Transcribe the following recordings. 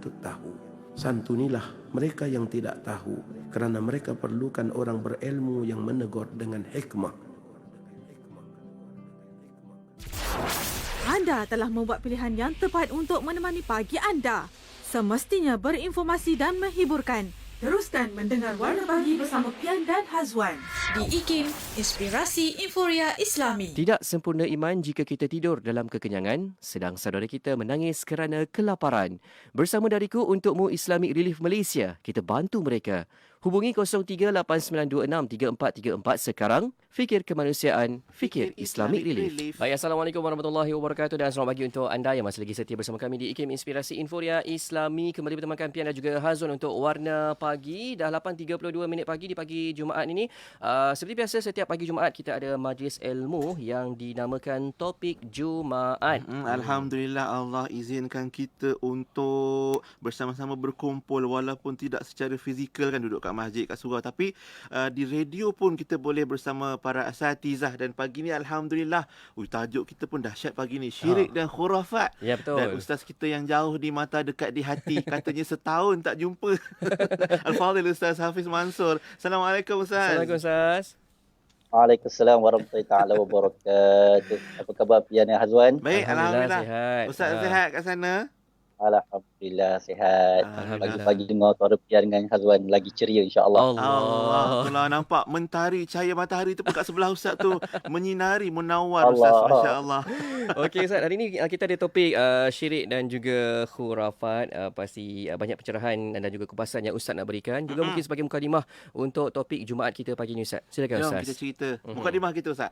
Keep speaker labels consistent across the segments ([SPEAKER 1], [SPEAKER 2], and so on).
[SPEAKER 1] patut tahu. Santunilah mereka yang tidak tahu, kerana mereka perlukan orang berilmu yang menegur dengan hikmah.
[SPEAKER 2] Anda telah membuat pilihan yang tepat untuk menemani pagi anda. Semestinya berinformasi dan menghiburkan. Teruskan mendengar Warna Pagi bersama Pian dan Hazwan. Di IKIM, Inspirasi Inforia Islami.
[SPEAKER 3] Tidak sempurna iman jika kita tidur dalam kekenyangan, sedang saudara kita menangis kerana kelaparan. Bersama dariku untukmu Islamic Relief Malaysia, kita bantu mereka. Hubungi 0389263434 sekarang. Fikir kemanusiaan, fikir Islamic Relief. Baik, Assalamualaikum warahmatullahi wabarakatuh dan selamat pagi untuk anda yang masih lagi setia bersama kami di IKIM Inspirasi Inforia Islami. Kembali bertemankan Pian dan juga Hazwan untuk Warna Pagi. Dah 8.32 minit pagi di pagi Jumaat ini. Seperti biasa, setiap pagi Jumaat kita ada majlis ilmu yang dinamakan Topik Jumaat.
[SPEAKER 4] Alhamdulillah, Allah izinkan kita untuk bersama-sama berkumpul walaupun tidak secara fizikal kan, duduk kat masjid, kat surau, tapi di radio pun kita boleh bersama para asatizah. Dan pagi ni Alhamdulillah, tajuk kita pun dahsyat pagi ni, syirik dan khurafat.
[SPEAKER 3] Ya, betul.
[SPEAKER 4] Dan ustaz kita yang jauh di mata dekat di hati, katanya setahun tak jumpa. Al-Fadhil Ustaz Hafiz Mansur. Assalamualaikum Ustaz.
[SPEAKER 3] Assalamualaikum Ustaz.
[SPEAKER 5] Waalaikumsalam warahmatullahi taala wabarakatuh. Apa khabar Pian dan Hazwan?
[SPEAKER 4] Baik, Alhamdulillah.
[SPEAKER 3] Sihat.
[SPEAKER 4] Ustaz sihat kat sana?
[SPEAKER 5] Alhamdulillah sihat.
[SPEAKER 3] Alhamdulillah.
[SPEAKER 5] Pagi-pagi dengar suara Pian dengan Hazwan lagi ceria insya-Allah.
[SPEAKER 4] Allah. Kalau nampak mentari, cahaya matahari tu pun kat sebelah Ustaz tu menyinari, menawar Ustaz. Masya-Allah.
[SPEAKER 3] Okey Ustaz, hari ini kita ada topik syirik dan juga khurafat. Pasti banyak pencerahan dan juga kupasan yang Ustaz nak berikan. Juga mungkin sebagai mukadimah untuk topik Jumaat kita pagi ni Ustaz. Silakan
[SPEAKER 4] Jom
[SPEAKER 3] Ustaz.
[SPEAKER 4] kita cerita. Mukadimah kita Ustaz.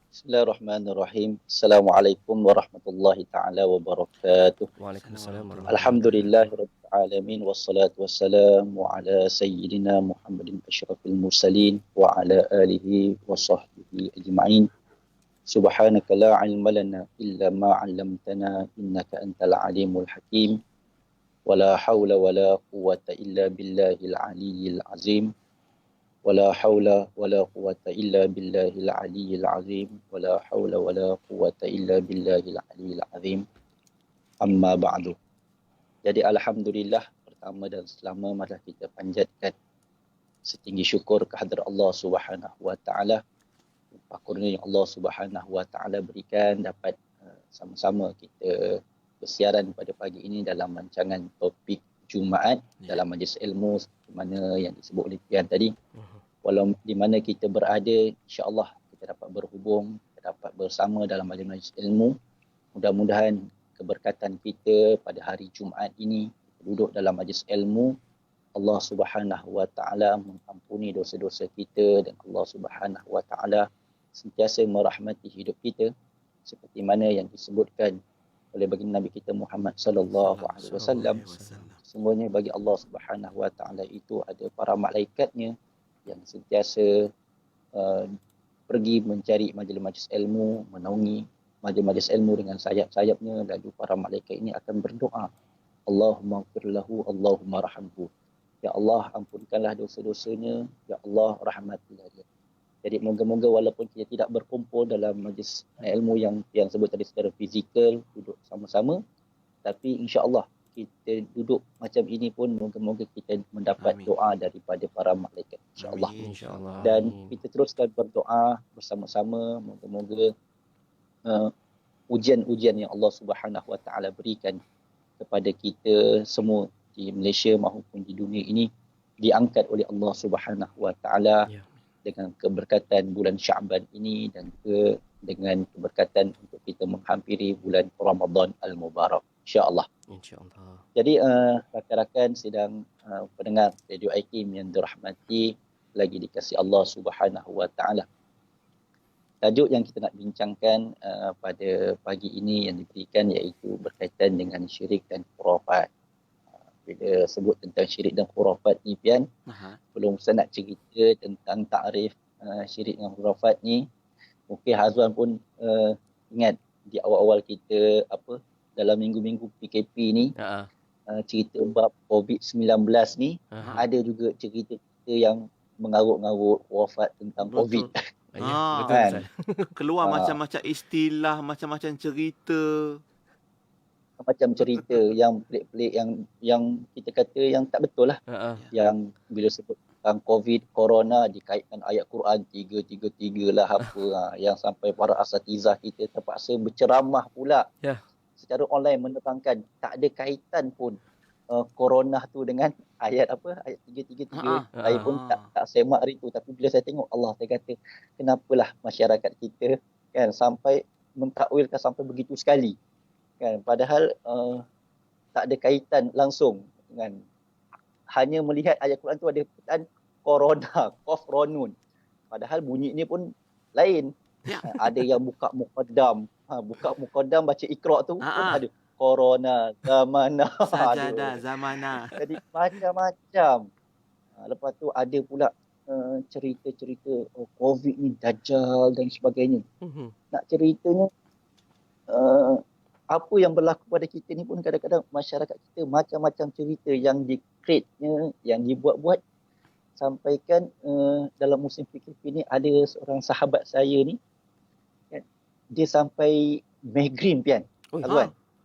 [SPEAKER 5] Bismillahirrahmanirrahim. Assalamualaikum warahmatullahi taala wabarakatuh.
[SPEAKER 3] Waalaikumsalam warahmatullahi
[SPEAKER 5] Alhamdulillahirabbil alamin wassalatu wassalamu ala sayyidina Muhammadin asyrafil mursalin wa ala alihi wa sahbihi ajma'in. Subhanaka la ilma lana illa ma 'allamtana innaka antal alimul hakim. Wala haula wala quwwata illa billahil aliyyil azim. ولا حول ولا قوة إلا بالله العلي العظيم ولا حول ولا قوة إلا بالله العلي العظيم أما بعد. Jadi Alhamdulillah, pertama dan selama marilah kita panjatkan setinggi syukur kehadrat Allah Subhanahu Wa Taala. Kurnia yang Allah Subhanahu Wa Taala berikan dapat sama-sama kita bersiaran pada pagi ini dalam rancangan topik Jumaat dalam majlis ilmu seperti mana yang disebut oleh Pian tadi. Walau di mana kita berada, insya-Allah kita dapat berhubung, kita dapat bersama dalam majlis ilmu. Mudah-mudahan keberkatan kita pada hari Jumaat ini, duduk dalam majlis ilmu, Allah Subhanahu Wa Taala mengampuni dosa-dosa kita dan Allah Subhanahu Wa Taala sentiasa merahmati hidup kita seperti mana yang disebutkan oleh baginda Nabi kita Muhammad sallallahu alaihi wasallam. Semuanya bagi Allah Subhanahu Wa Taala itu ada para malaikatnya yang sentiasa pergi mencari majlis-majlis ilmu, menaungi majlis-majlis ilmu dengan sayap-sayapnya. Lalu para malaikat ini akan berdoa, Allahumma ighfir lahu, Allahumma rahamhu. Ya Allah, ampunkanlah dosa-dosanya, ya Allah, rahmatilah dia. Jadi moga-moga walaupun kita tidak berkumpul dalam majlis ilmu yang sebut tadi secara fizikal, duduk sama-sama, tapi insya-Allah kita duduk macam ini pun moga-moga kita mendapat doa daripada para malaikat, insya-Allah.
[SPEAKER 3] Insya-Allah.
[SPEAKER 5] Dan kita teruskan berdoa bersama-sama, moga-moga ujian-ujian yang Allah Subhanahu Wa Taala berikan kepada kita semua di Malaysia maupun di dunia ini diangkat oleh Allah Subhanahu Wa Taala dengan keberkatan bulan Syaban ini dan juga dengan keberkatan untuk kita menghampiri bulan Ramadan Al-Mubarak, insya-Allah.
[SPEAKER 3] Insya-Allah.
[SPEAKER 5] Jadi rakan-rakan sedang pendengar Radio IKIM yang dirahmati lagi dikasihi Allah Subhanahu Wa Taala. Tajuk yang kita nak bincangkan pada pagi ini yang diberikan iaitu berkaitan dengan syirik dan khurafat. Bila sebut tentang syirik dan khurafat ni Pian, belum saya nak cerita tentang takrif syirik dan khurafat ni. Mungkin Hazwan pun ingat di awal-awal kita dalam minggu-minggu PKP ni, cerita bab COVID-19 ni, ada juga cerita yang mengarut-ngarut wafat tentang COVID.
[SPEAKER 3] Betul
[SPEAKER 4] kan? Keluar macam-macam istilah, macam-macam cerita.
[SPEAKER 5] macam cerita yang pelik-pelik, yang kita kata yang tak betul lah. Yang bila sebut tentang COVID, corona, dikaitkan ayat Quran 333 lah apa. Yang sampai para asatizah kita terpaksa berceramah pula secara online menerangkan tak ada kaitan pun corona tu dengan ayat apa, ayat 333. Saya pun tak semak hari tu, tapi bila saya tengok Allah, saya kata kenapalah masyarakat kita kan sampai mentakwilkan sampai begitu sekali kan, padahal tak ada kaitan langsung kan. Hanya melihat ayat Quran tu ada perkataan corona, qafronun, padahal bunyi ni pun lain. Ada yang buka muqaddam baca Iqra tu pun ada corona, zamana,
[SPEAKER 4] sajadah, zamana.
[SPEAKER 5] jadi macam-macam. Lepas tu ada pula cerita-cerita COVID ni dajjal dan sebagainya. Nak ceritanya apa yang berlaku pada kita ni pun kadang-kadang masyarakat kita macam-macam cerita yang di-create-nya, yang dibuat-buat. Sampaikan dalam musim PKP ni ada seorang sahabat saya ni kan, dia sampai migraine pian.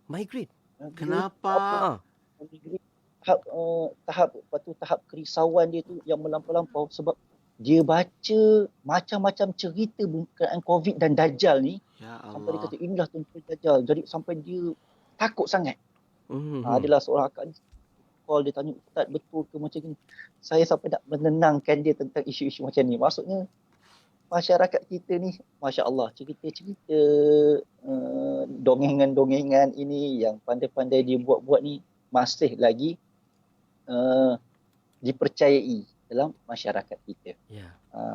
[SPEAKER 3] Migraine.
[SPEAKER 4] Kenapa?
[SPEAKER 5] Migraine tahap kerisauan dia tu yang melampau-lampau sebab dia baca macam-macam cerita berkenaan COVID dan Dajjal ni.
[SPEAKER 4] Ya Allah.
[SPEAKER 5] Sampai dia kata inilah tuntun Dajjal. Jadi sampai dia takut sangat. Adalah seorang akak ni call, dia tanya, Ustaz betul ke macam ni? Saya sampai nak menenangkan dia tentang isu-isu macam ni. Maksudnya masyarakat kita ni, Masya Allah, cerita-cerita dongengan-dongengan ini yang pandai-pandai dia buat-buat ni masih lagi dipercayai dalam masyarakat kita.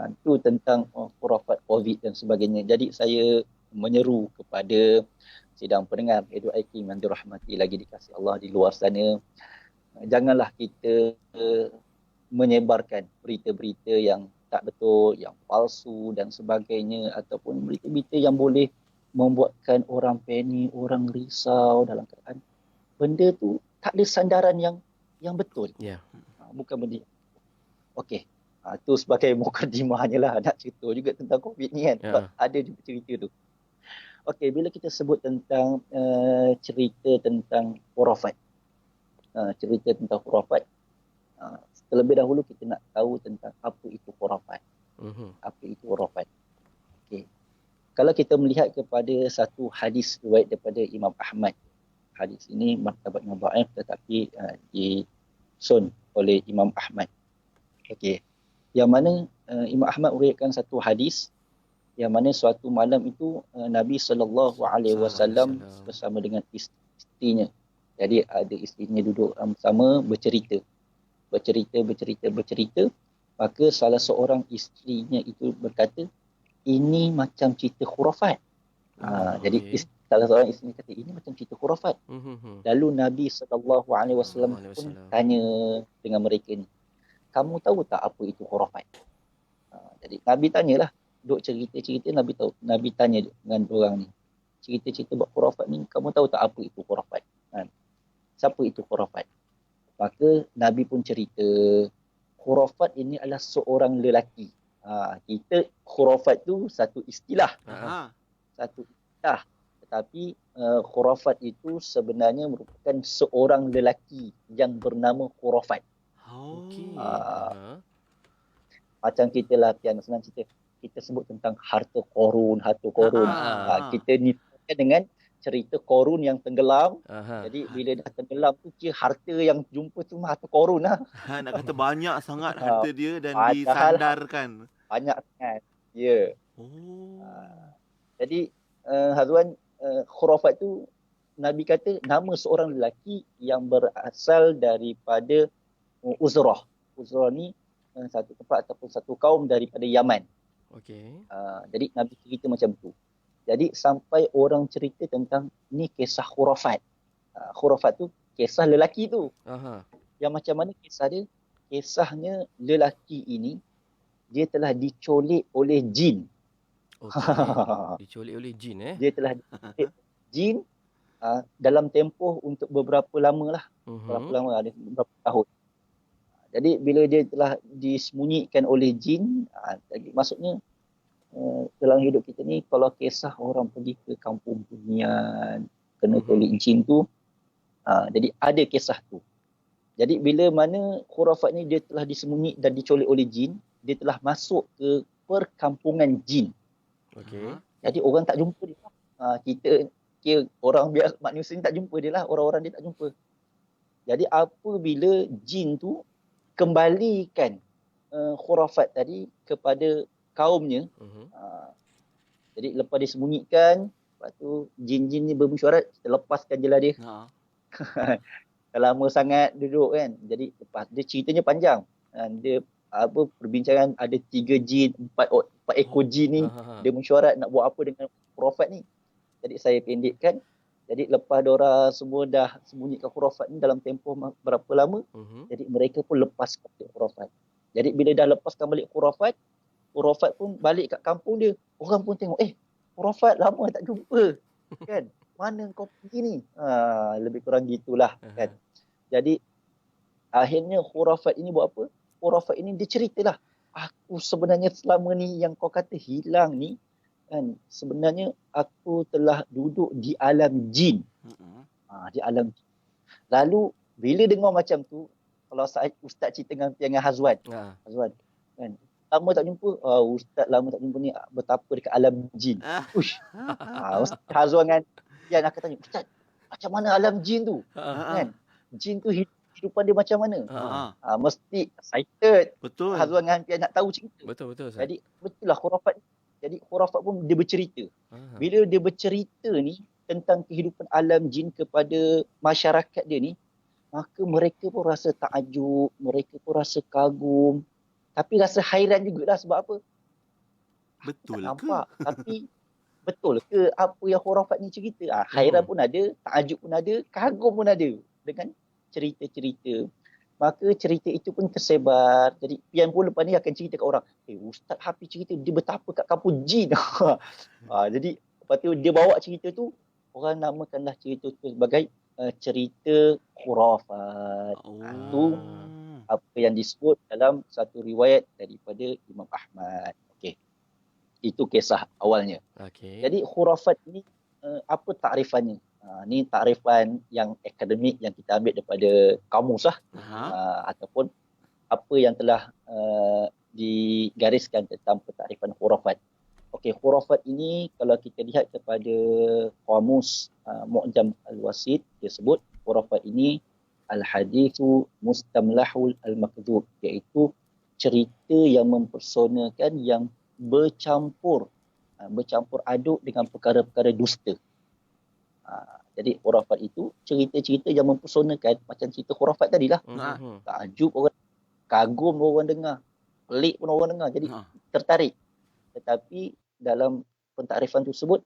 [SPEAKER 5] Itu tentang khurafat COVID dan sebagainya. Jadi saya menyeru kepada sidang pendengar Radio IKIM yang dirahmati lagi dikasihi Allah di luar sana, janganlah kita menyebarkan berita-berita yang tak betul, yang palsu dan sebagainya, ataupun berita-berita yang boleh membuatkan orang panik, orang risau dalam keadaan benda tu tak ada sandaran yang betul. Bukan benda. Okey. Itu sebagai mukadimahnya lah, nak cerita juga tentang COVID ni kan. Sebab ada juga cerita tu. Okey, bila kita sebut tentang cerita tentang khurafat. Cerita tentang khurafat. Terlebih dahulu kita nak tahu tentang apa itu khurafat. Apa itu khurafat. Okey. Kalau kita melihat kepada satu hadis riwayat daripada Imam Ahmad. Hadis ini martabatnya dhaif tetapi disun oleh Imam Ahmad. Okey. Yang mana Imam Ahmad meriwayatkan satu hadis yang mana suatu malam itu Nabi SAW bersama dengan isterinya. Jadi ada isterinya duduk bersama bercerita. Maka salah seorang isterinya itu berkata, ini macam cerita khurafat. Jadi salah seorang isteri kata, ini macam cerita khurafat. Lalu Nabi SAW pun tanya dengan mereka ni, kamu tahu tak apa itu khurafat? Jadi Nabi tanyalah, duk cerita-cerita, Nabi tahu. Nabi tanya dengan orang ni, cerita-cerita buat khurafat ni, kamu tahu tak apa itu khurafat? Siapa itu khurafat? Maka Nabi pun cerita, khurafat ini adalah seorang lelaki. Kita khurafat tu satu istilah. Satu istilah. Tetapi khurafat itu sebenarnya merupakan seorang lelaki yang bernama khurafat. Macam kita latihan, senang cerita. Kita sebut tentang harta korun. Kita nipukan dengan cerita korun yang tenggelam. Jadi bila dah tenggelam tu, kira harta yang jumpa tu harta korun lah.
[SPEAKER 4] Nak kata banyak sangat harta dia dan disandarkan.
[SPEAKER 5] Banyak sangat. Ya. Jadi Hazwan, khurafat tu Nabi kata nama seorang lelaki yang berasal daripada Uzrah. Uzrah ni satu tempat ataupun satu kaum daripada Yaman. Jadi Nabi cerita macam tu. Jadi sampai orang cerita tentang ni kisah khurafat. Khurafat tu kisah lelaki tu. Yang macam mana kisah dia? Kisahnya lelaki ini dia telah dicolik oleh jin.
[SPEAKER 3] Dicolik oleh jin
[SPEAKER 5] Dia telah dicolik jin dalam tempoh untuk beberapa lama lah. Berapa lama, ada beberapa tahun. Jadi bila dia telah disembunyikan oleh jin, jadi maksudnya dalam hidup kita ni, kalau kisah orang pergi ke kampung bunian, kena tolik jin tu, Jadi ada kisah tu. Jadi bila mana khurafat ni dia telah disembunyi dan dicolek oleh jin, dia telah masuk ke perkampungan jin.
[SPEAKER 3] Okey.
[SPEAKER 5] Jadi orang tak jumpa dia. Kita kira orang biasa manusia ni tak jumpa dia lah, orang-orang dia tak jumpa. Jadi apabila jin tu kembalikan khurafat tadi kepada kaumnya, jadi lepas disembunyikan, lepas tu jin-jin ni bermesyuarat, kita lepaskan je lah dia. Dah lama sangat duduk kan. Jadi lepas dia ceritanya panjang. Dia perbincangan ada 3 jin, 4 ekor jin ni dia mesyuarat nak buat apa dengan khurafat ni. Jadi saya pendekkan. Jadi lepas diorang semua dah sembunyikan khurafat ni dalam tempoh berapa lama, jadi mereka pun lepaskan balik khurafat. Jadi bila dah lepaskan balik khurafat pun balik kat kampung dia. Orang pun tengok, khurafat lama tak jumpa. Kan? Mana kau pergi ni? Lebih kurang gitulah kan. Jadi akhirnya khurafat ini buat apa? Khurafat ini dia ceritalah, aku sebenarnya selama ni yang kau kata hilang ni kan, sebenarnya aku telah duduk di alam jin. Di alam jin. Lalu bila dengar macam tu, kalau ustaz cerita dengan Hazwan. Hazwan kan, lama tak jumpa, ustaz lama tak jumpa ni betapa dekat alam jin. Ustaz Hazwan kan Yan akan tanya, ustaz, macam mana alam jin tu? Kan? Jin tu kehidupan dia macam mana? Mesti excited.
[SPEAKER 4] Betul.
[SPEAKER 5] Hazwan dengan Pian nak tahu cerita.
[SPEAKER 3] Betul.
[SPEAKER 5] Jadi betul lah khurafat. Jadi khurafat pun dia bercerita. Bila dia bercerita ni tentang kehidupan alam jin kepada masyarakat dia ni, maka mereka pun rasa takjub, mereka pun rasa kagum. Tapi rasa hairan jugalah sebab apa?
[SPEAKER 4] Betul
[SPEAKER 5] tak
[SPEAKER 4] ke?
[SPEAKER 5] nampak. Tapi betul ke apa yang khurafat ni cerita? Hairan pun ada, takjub pun ada, kagum pun ada dengan cerita-cerita. Maka cerita itu pun tersebar. Jadi Pian pun lepas ni akan cerita kat orang. Ustaz Hafiz cerita dia betapa kat kampung jin. Jadi lepas tu dia bawa cerita tu, orang namakanlah cerita tu sebagai cerita khurafat. Itu apa yang disebut dalam satu riwayat daripada Imam Ahmad. Okey. Itu kisah awalnya. Jadi khurafat ni apa takrifannya? Ni takrifan yang akademik yang kita ambil daripada kamus lah. Ataupun apa yang telah digariskan tentang pentakrifan khurafat. Okey, khurafat ini kalau kita lihat kepada kamus Mu'jam Al-Wasit, dia sebut khurafat ini al-hadithu mustamlahul al-makdzub, iaitu cerita yang mempersonakan yang bercampur aduk dengan perkara-perkara dusta. Jadi khurafat itu cerita-cerita yang mempersonakan macam cerita khurafat tadilah. Takjub orang, kagum orang dengar, pelik pun orang dengar, jadi tertarik. Tetapi dalam pentakrifan tersebut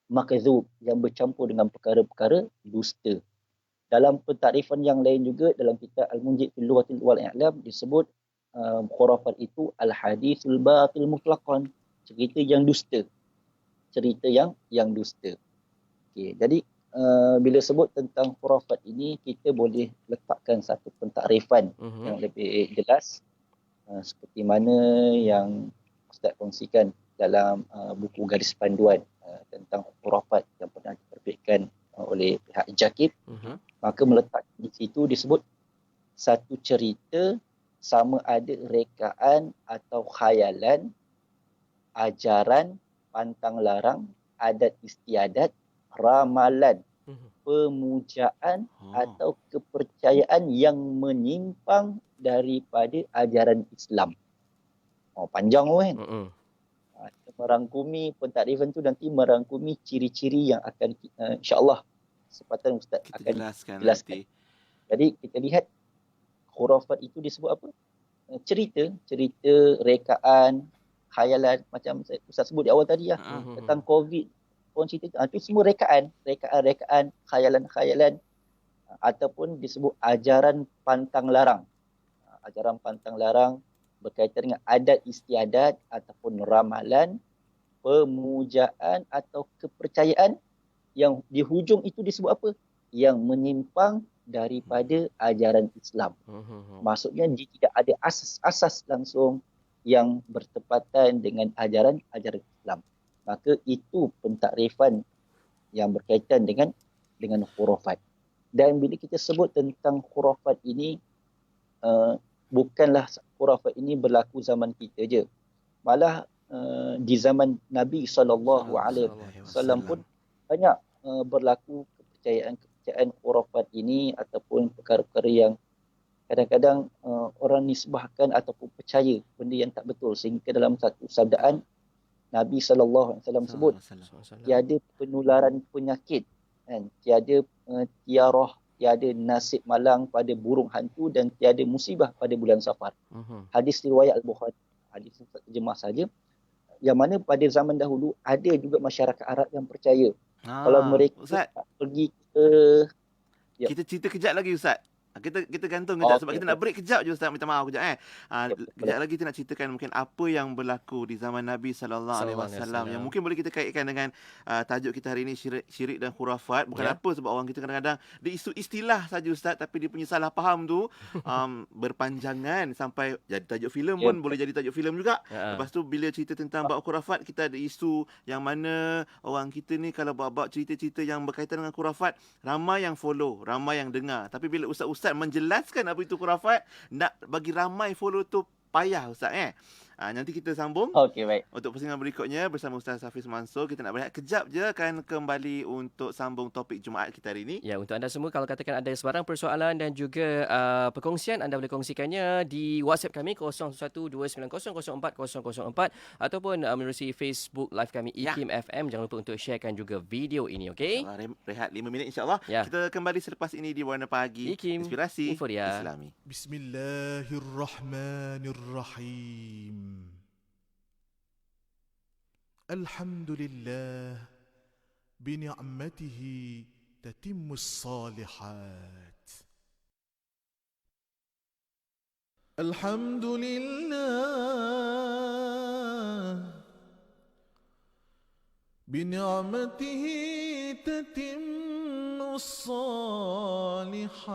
[SPEAKER 5] makdzub, yang bercampur dengan perkara-perkara dusta. Dalam pentakrifan yang lain juga dalam kitab Al-Munjid fil Lughatil wal I'lam disebut khurafat itu al-hadithul batil mutlaqan, cerita yang dusta. Cerita yang dusta. Okey, jadi bila sebut tentang khurafat ini, kita boleh letakkan satu pentakrifan yang lebih jelas, seperti mana yang Ustaz kongsikan dalam buku garis panduan tentang khurafat yang pernah diterbitkan oleh pihak JAKIB. Maka meletak di situ disebut satu cerita sama ada rekaan atau khayalan, ajaran, pantang larang, adat istiadat, ramalan, pemujaan atau kepercayaan yang menyimpang daripada ajaran Islam. Panjang kan? Merangkumi pentakrifan tu nanti merangkumi ciri-ciri yang akan insya-Allah sepatutnya Ustaz
[SPEAKER 4] kita
[SPEAKER 5] akan jelaskan.
[SPEAKER 4] nanti.
[SPEAKER 5] Jadi kita lihat khurafat itu disebut apa? Cerita, rekaan, khayalan, macam Ustaz sebut di awal tadi lah, tentang COVID. Orang cerita itu semua rekaan, khayalan, ataupun disebut ajaran pantang larang. Ajaran pantang larang berkaitan dengan adat istiadat ataupun ramalan, pemujaan atau kepercayaan yang di hujung itu disebut apa? Yang menyimpang daripada ajaran Islam. Maksudnya dia tidak ada asas langsung yang bertepatan dengan ajaran Islam. Maka itu pentakrifan yang berkaitan dengan khurafat. Dan bila kita sebut tentang khurafat ini, bukanlah khurafat ini berlaku zaman kita je. Malah di zaman Nabi SAW pun banyak berlaku kepercayaan khurafat ini ataupun perkara-perkara yang kadang-kadang orang nisbahkan ataupun percaya benda yang tak betul, sehingga dalam satu sabdaan Nabi SAW sebut tiada penularan penyakit, kan? Tiada tiarah, tiada nasib malang pada burung hantu, dan tiada musibah pada bulan Safar. Hadis riwayat Al-Bukhari, hadis terjemah saja, yang mana pada zaman dahulu ada juga masyarakat Arab yang percaya. Kalau mereka
[SPEAKER 4] Ustaz,
[SPEAKER 5] pergi ke
[SPEAKER 4] kita cerita kejap lagi Ustaz. Kita gantung kejap sebab kita nak break kejap je Ustaz. Minta maaf kejap kejap lagi kita nak ceritakan mungkin apa yang berlaku di zaman Nabi sallallahu alaihi wasallam yang mungkin boleh kita kaitkan dengan tajuk kita hari ini, syirik dan khurafat. Bukan apa sebab orang kita kadang-kadang dia isu istilah saja Ustaz, tapi dia punya salah faham tu berpanjangan sampai jadi tajuk filem pun boleh jadi tajuk filem juga. Lepas tu bila cerita tentang bab khurafat, kita ada isu yang mana orang kita ni kalau bab cerita-cerita yang berkaitan dengan khurafat, ramai yang follow, ramai yang dengar. Tapi bila ustaz-ustaz menjelaskan apa itu khurafat, nak bagi ramai follow tu payah Ustaz nanti kita sambung.
[SPEAKER 5] Okey, baik.
[SPEAKER 4] Untuk persingan berikutnya bersama Ustaz Hafiz Mansur. Kita nak berehat kejap je, akan kembali untuk sambung topik Jumaat kita hari ini.
[SPEAKER 3] Ya, untuk anda semua kalau katakan ada sebarang persoalan dan juga perkongsian, anda boleh kongsikannya di WhatsApp kami 0129004004 ataupun menerusi Facebook live kami IKIM FM. Jangan lupa untuk sharekan juga video ini, okey?
[SPEAKER 4] Rehat 5 minit insya-Allah. Kita kembali selepas ini di Warna Pagi
[SPEAKER 3] IKIM
[SPEAKER 4] Inspirasi
[SPEAKER 3] Inforia
[SPEAKER 4] Islami.
[SPEAKER 6] Bismillahirrahmanirrahim. Alhamdulillah bini'matihi tatimmus salihat. Alhamdulillah bini'matihi tatimmus salihat.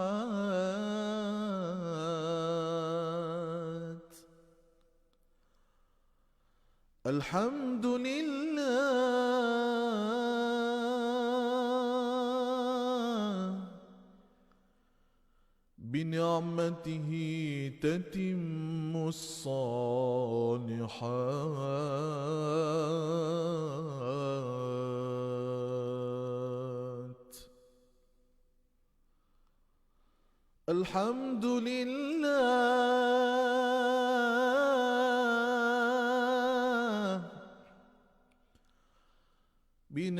[SPEAKER 6] Alhamdulillah bini'matihi tatimmus salihat. Alhamdulillah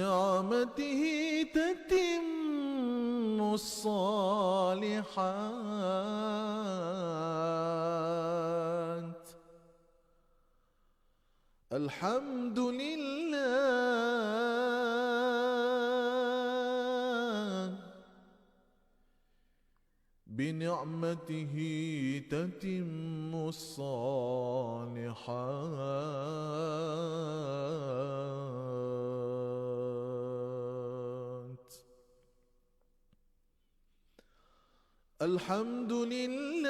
[SPEAKER 6] bini'matihi tatimmus salihat. Alhamdulillah bini'matihi tatimmus salihat. Alhamdulillah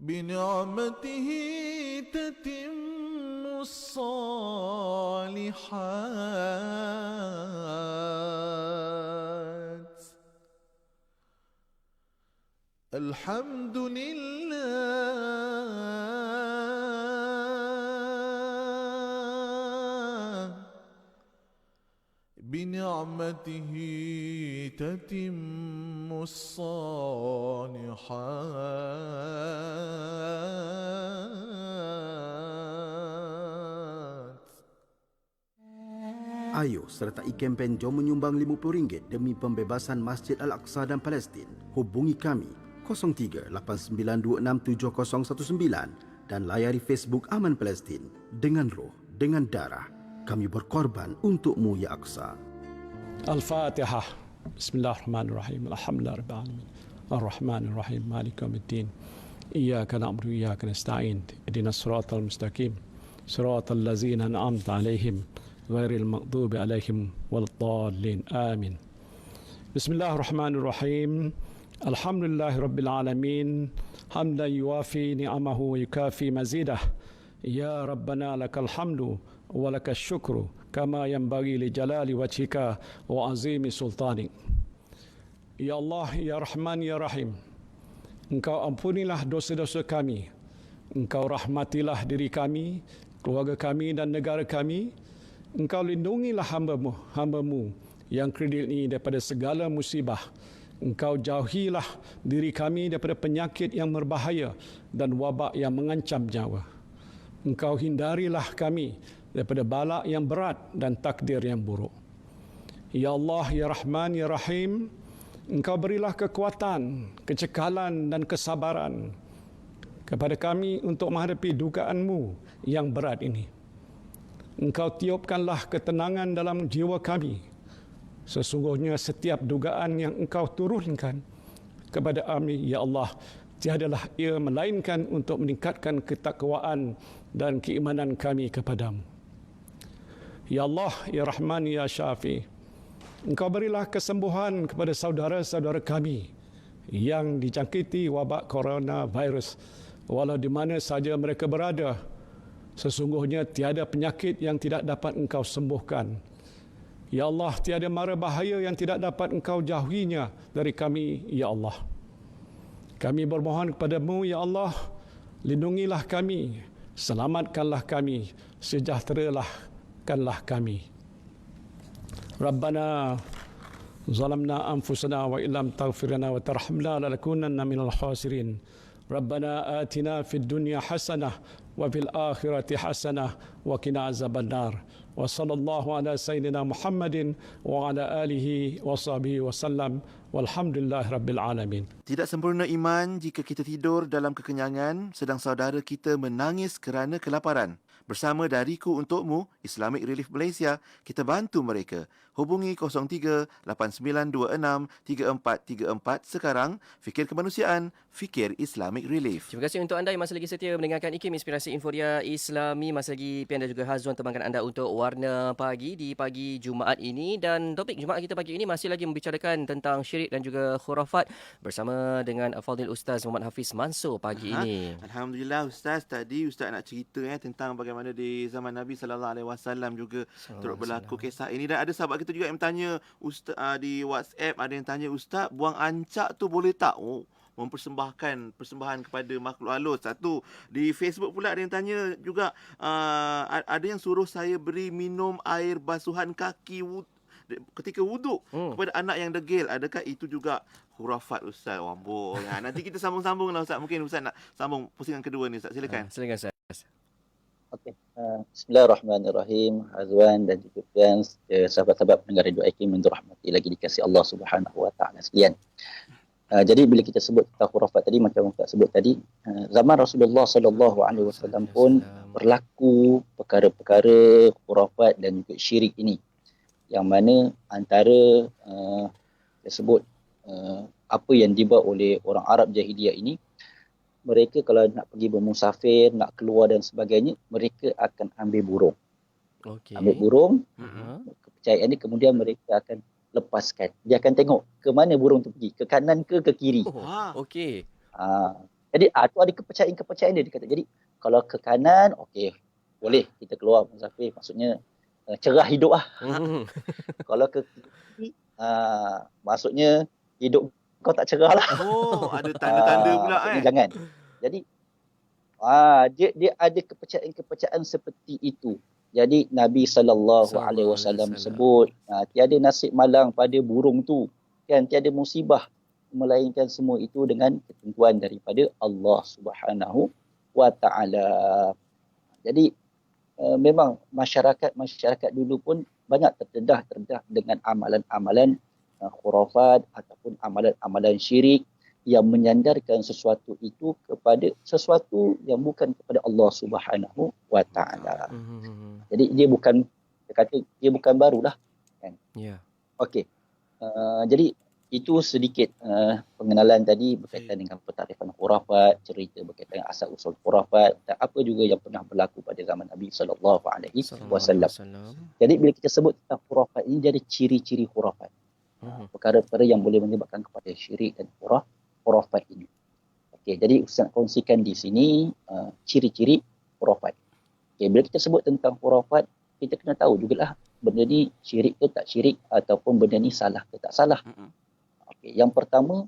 [SPEAKER 6] bini'matihi tatimmus salihat. Alhamdulillah bini'matihi tatimmus salihat.
[SPEAKER 7] Ayo sertai kempen Jom Menyumbang RM50 demi pembebasan Masjid Al-Aqsa dan Palestin. Hubungi kami 03-8926-7019 dan layari Facebook Aman Palestin. Dengan roh, dengan darah, kami berkorban untukmu ya Aqsa.
[SPEAKER 8] Al-Fatihah. Bismillahirrahmanirrahim. Alhamdulillah rabbil alamin. Ar-Rahmanir-Rahim. Maliki yaumiddin. Iyyaka na'budu wa iyyaka nasta'in. Ihdinas siratal mustaqim. Siratal ladzina an'amta 'alaihim ghairil maghdubi 'alaihim waladdallin. Amin. Bismillahirrahmanirrahim. Alhamdulillahi rabbil alamin. Hamdan yuwafi ni'amahu wa yukafi mazidah. Ya Rabbana lakal hamdu wa lakal syukru kama yanbaghi li jalali wajhika wa azimi sultanik. Ya Allah, Ya Rahman, Ya Rahim, Engkau ampunilah dosa-dosa kami. Engkau rahmatilah diri kami, keluarga kami dan negara kami. Engkau lindungilah hamba-Mu yang kredit ini daripada segala musibah. Engkau jauhilah diri kami daripada penyakit yang berbahaya dan wabak yang mengancam nyawa. Engkau hindarilah kami daripada balak yang berat dan takdir yang buruk. Ya Allah, Ya Rahman, Ya Rahim, Engkau berilah kekuatan, kecekalan dan kesabaran kepada kami untuk menghadapi dugaan-Mu yang berat ini. Engkau tiupkanlah ketenangan dalam jiwa kami. Sesungguhnya setiap dugaan yang Engkau turunkan kepada kami, Ya Allah, tiadalah ia melainkan untuk meningkatkan ketakwaan dan keimanan kami kepadamu. Ya Allah, Ya Rahman, Ya Syafi, Engkau berilah kesembuhan kepada saudara-saudara kami yang dijangkiti wabak coronavirus, walau di mana saja mereka berada. Sesungguhnya tiada penyakit yang tidak dapat Engkau sembuhkan. Ya Allah, tiada mara bahaya yang tidak dapat Engkau jauhinya dari kami, Ya Allah. Kami bermohon kepadamu, Ya Allah, lindungilah kami, selamatkanlah kami, sejahterakanlah kami. Rabbana zalamna anfusana wa illam taghfir lana wa tarhamna lanakunanna minal khasirin. Rabbana atina fid dunya hasanah wa fil akhirati hasanah wa qina azabannar. Wa sallallahu ala sayyidina Muhammadin wa ala alihi wa sahbihi wa sallam. Walhamdulillahi rabbil alamin.
[SPEAKER 4] Tidak sempurna iman jika kita tidur dalam kekenyangan sedang saudara kita menangis kerana kelaparan. Bersama Dariku Untukmu, Islamic Relief Malaysia, kita bantu mereka. Hubungi 03-8926-3434 sekarang. Fikir kemanusiaan, fikir Islamic Relief.
[SPEAKER 3] Terima kasih untuk anda yang masih lagi setia mendengarkan IKIM Inspirasi Inforia Islami. Masih lagi Pian dan juga Hazwan temankan anda untuk Warna Pagi di pagi Jumaat ini. Dan topik Jumaat kita pagi ini masih lagi membicarakan tentang syirik dan juga khurafat bersama dengan Fadil Ustaz Muhammad Hafiz Mansur pagi ini.
[SPEAKER 4] Alhamdulillah Ustaz, tadi Ustaz nak cerita tentang bagaimana di zaman Nabi SAW juga turut berlaku kisah ini. Dan ada sahabat kita juga yang bertanya Ustaz di WhatsApp, ada yang tanya, Ustaz, buang ancak tu boleh tak? Mempersembahkan persembahan kepada makhluk halus. Satu, di Facebook pula ada yang tanya juga, ada yang suruh saya beri minum air basuhan kaki ketika wuduk kepada anak yang degil. Adakah itu juga khurafat, Ustaz? Wamboi. Nanti kita sambung-sambung lah, Ustaz. Mungkin Ustaz nak sambung pusingan kedua ni, Ustaz. Silakan.
[SPEAKER 3] Silakan, Ustaz.
[SPEAKER 5] Okey. Bismillahirrahmanirrahim. Hazwan dan juga Pian, sahabat-sahabat pendengar Radio IKIM yang dirahmati lagi dikasihi Allah Subhanahu Wa Taala sekalian. Jadi bila kita sebut tentang khurafat tadi, macam Ustaz sebut tadi, zaman Rasulullah sallallahu alaihi wasallam pun berlaku perkara-perkara khurafat dan juga syirik ini, yang mana antara tersebut apa yang dibuat oleh orang Arab jahiliyah ini, mereka kalau nak pergi bermusafir, nak keluar dan sebagainya, mereka akan ambil burung.
[SPEAKER 3] Okay.
[SPEAKER 5] Ambil burung, kepercayaan ini kemudian mereka akan lepaskan. Dia akan tengok ke mana burung tu pergi, ke kanan ke kiri.
[SPEAKER 3] Okey.
[SPEAKER 5] Jadi itu ada kepercayaan dia kata. Jadi kalau ke kanan, okey, boleh kita keluar musafir, maksudnya cerah hidup lah. Kalau ke kiri, maksudnya hidup kau tak cerah lah.
[SPEAKER 4] Ada tanda-tanda pula
[SPEAKER 5] Jangan. Jadi dia ada kepercayaan seperti itu. Jadi Nabi SAW sebut, tiada nasib malang pada burung tu, kan, tiada musibah, melainkan semua itu dengan ketentuan daripada Allah Subhanahu Wa Taala. Jadi memang masyarakat dulu pun banyak terdedah dengan amalan-amalan khurafat ataupun amalan-amalan syirik yang menyandarkan sesuatu itu kepada sesuatu yang bukan kepada Allah Subhanahu Wa Taala. Jadi dia bukan barulah, kan.
[SPEAKER 3] Ya.
[SPEAKER 5] Okey. Jadi itu sedikit pengenalan tadi berkaitan dengan pentarifan khurafat, cerita berkaitan dengan asal usul khurafat dan apa juga yang pernah berlaku pada zaman Nabi sallallahu alaihi wasallam. Jadi bila kita sebut tentang khurafat ini, dia ada ciri-ciri khurafat. Perkara-perkara yang boleh menyebabkan kepada syirik dan khurafat ini. Okey, jadi Ustaz kongsikan di sini ciri-ciri khurafat. Okey, bila kita sebut tentang khurafat, kita kena tahu jugalah benda ni syirik ke tak syirik ataupun benda ni salah ke tak salah. Okey, yang pertama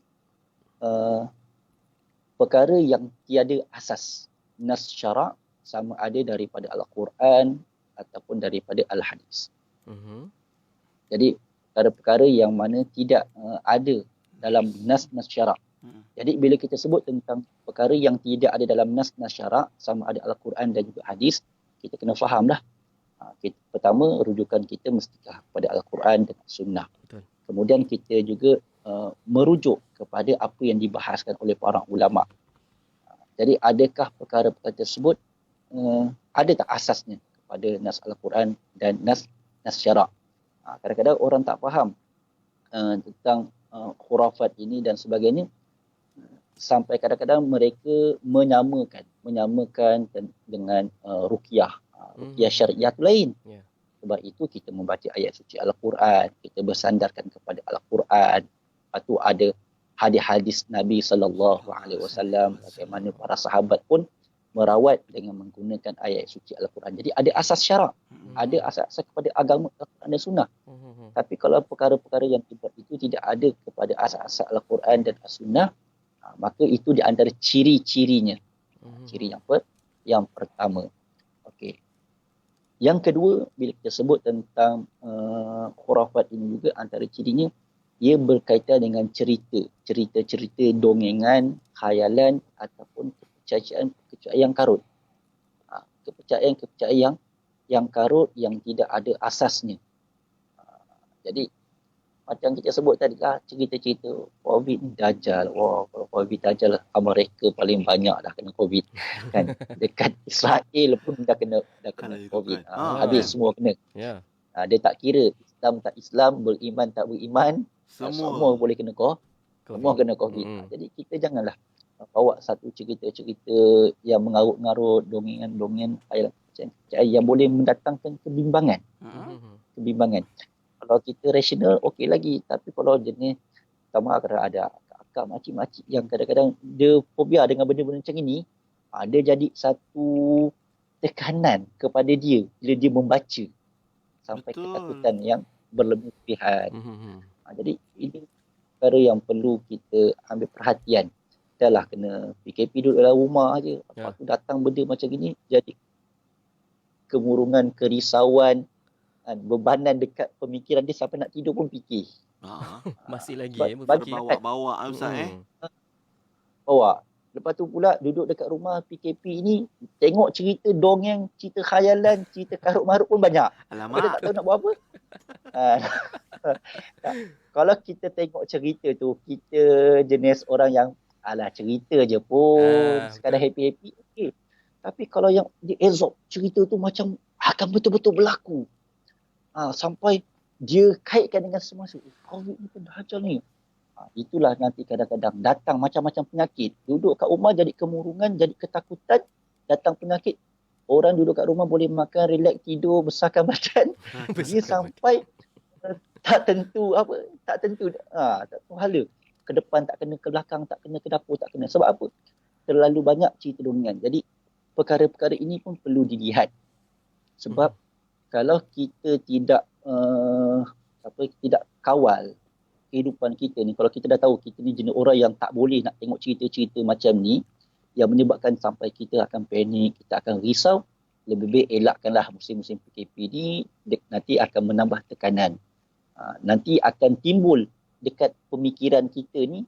[SPEAKER 5] perkara yang tiada asas nas syarak, sama ada daripada Al-Quran ataupun daripada Al-Hadis. Jadi perkara-perkara yang mana tidak ada dalam nas syarak. Jadi bila kita sebut tentang perkara yang tidak ada dalam nas syarak, sama ada Al-Quran dan juga hadis, kita kena fahamlah. Pertama, rujukan kita mestikah kepada Al-Quran dan Sunnah.
[SPEAKER 3] Betul.
[SPEAKER 5] Kemudian kita juga merujuk kepada apa yang dibahaskan oleh para ulama. Jadi adakah perkara-perkara tersebut ada tak asasnya kepada nas Al-Quran dan nas syarak? Kadang-kadang orang tak faham tentang khurafat ini dan sebagainya, sampai kadang-kadang mereka menyamakan dengan ruqyah syariah tu lain. Sebab itu kita membaca ayat suci Al-Quran, kita bersandarkan kepada Al-Quran. Lepas tu ada hadis-hadis Nabi SAW, bagaimana para sahabat pun merawat dengan menggunakan ayat suci Al-Quran. Jadi ada asas syarak, ada asas kepada agama Al-Quran dan Sunnah. Tapi kalau perkara-perkara yang dibuat itu tidak ada kepada asas Al-Quran dan As-Sunnah, maka itu di antara ciri-cirinya. Ciri yang pertama. Okey. Yang kedua, bila kita sebut tentang khurafat ini juga, antara cirinya ia berkaitan dengan cerita-cerita dongengan, khayalan ataupun kepercayaan yang karut. Kepercayaan yang karut yang tidak ada asasnya. Jadi macam kita sebut tadi lah, cerita-cerita COVID ni Dajjal. Wah, kalau COVID Dajjal, Amerika paling banyak dah kena COVID. Kan? Dekat Israel pun dah kena COVID. Habis semua kena. Dia tak kira Islam tak Islam, beriman tak beriman, semua boleh kena semua kena COVID. Jadi kita janganlah bawa satu cerita-cerita yang mengarut-ngarut, dongengan-dongengan yang boleh mendatangkan kebimbangan. Kalau kita rasional, okey lagi. Tapi kalau jenis, sama ada akak makcik-makcik yang kadang-kadang dia fobia dengan benda-benda macam ini, dia jadi satu tekanan kepada dia bila dia membaca. Sampai ketakutan yang berlebihan. Jadi ini perkara yang perlu kita ambil perhatian. Dah lah kena PKP duduk dalam rumah je. Lepas tu datang benda macam ini, jadi kemurungan, kerisauan, bebanan dekat pemikiran dia sampai nak tidur pun fikir.
[SPEAKER 3] Masih lagi
[SPEAKER 4] bawa Ustaz
[SPEAKER 5] bawa. Lepas tu pula duduk dekat rumah PKP ni, tengok cerita dongeng, cerita khayalan, cerita karut-marut pun banyak.
[SPEAKER 4] Alamak.
[SPEAKER 5] Kita tak tahu nak buat apa. Kalau kita tengok cerita tu, kita jenis orang yang alah cerita je pun, sekadar happy-happy, okey. Tapi kalau yang dia absorb cerita tu macam akan betul-betul berlaku. Sampai dia kaitkan dengan semasa COVID ni pun Dajjal ni. Itulah nanti kadang-kadang datang macam-macam penyakit. Duduk kat rumah jadi kemurungan, jadi ketakutan, datang penyakit. Orang duduk kat rumah boleh makan, relax, tidur, besarkan badan. Dia sampai tak tentu. Tak tentu hala. Ke depan tak kena, ke belakang tak kena, ke dapur tak kena. Sebab apa? Terlalu banyak cerita dongengan. Jadi perkara-perkara ini pun perlu dilihat. Sebab kalau kita tidak tidak kawal kehidupan kita ni, kalau kita dah tahu kita ni jenis orang yang tak boleh nak tengok cerita-cerita macam ni yang menyebabkan sampai kita akan panik, kita akan risau, lebih baik elakkanlah musim-musim PKP ni, nanti akan menambah tekanan. Nanti akan timbul dekat pemikiran kita ni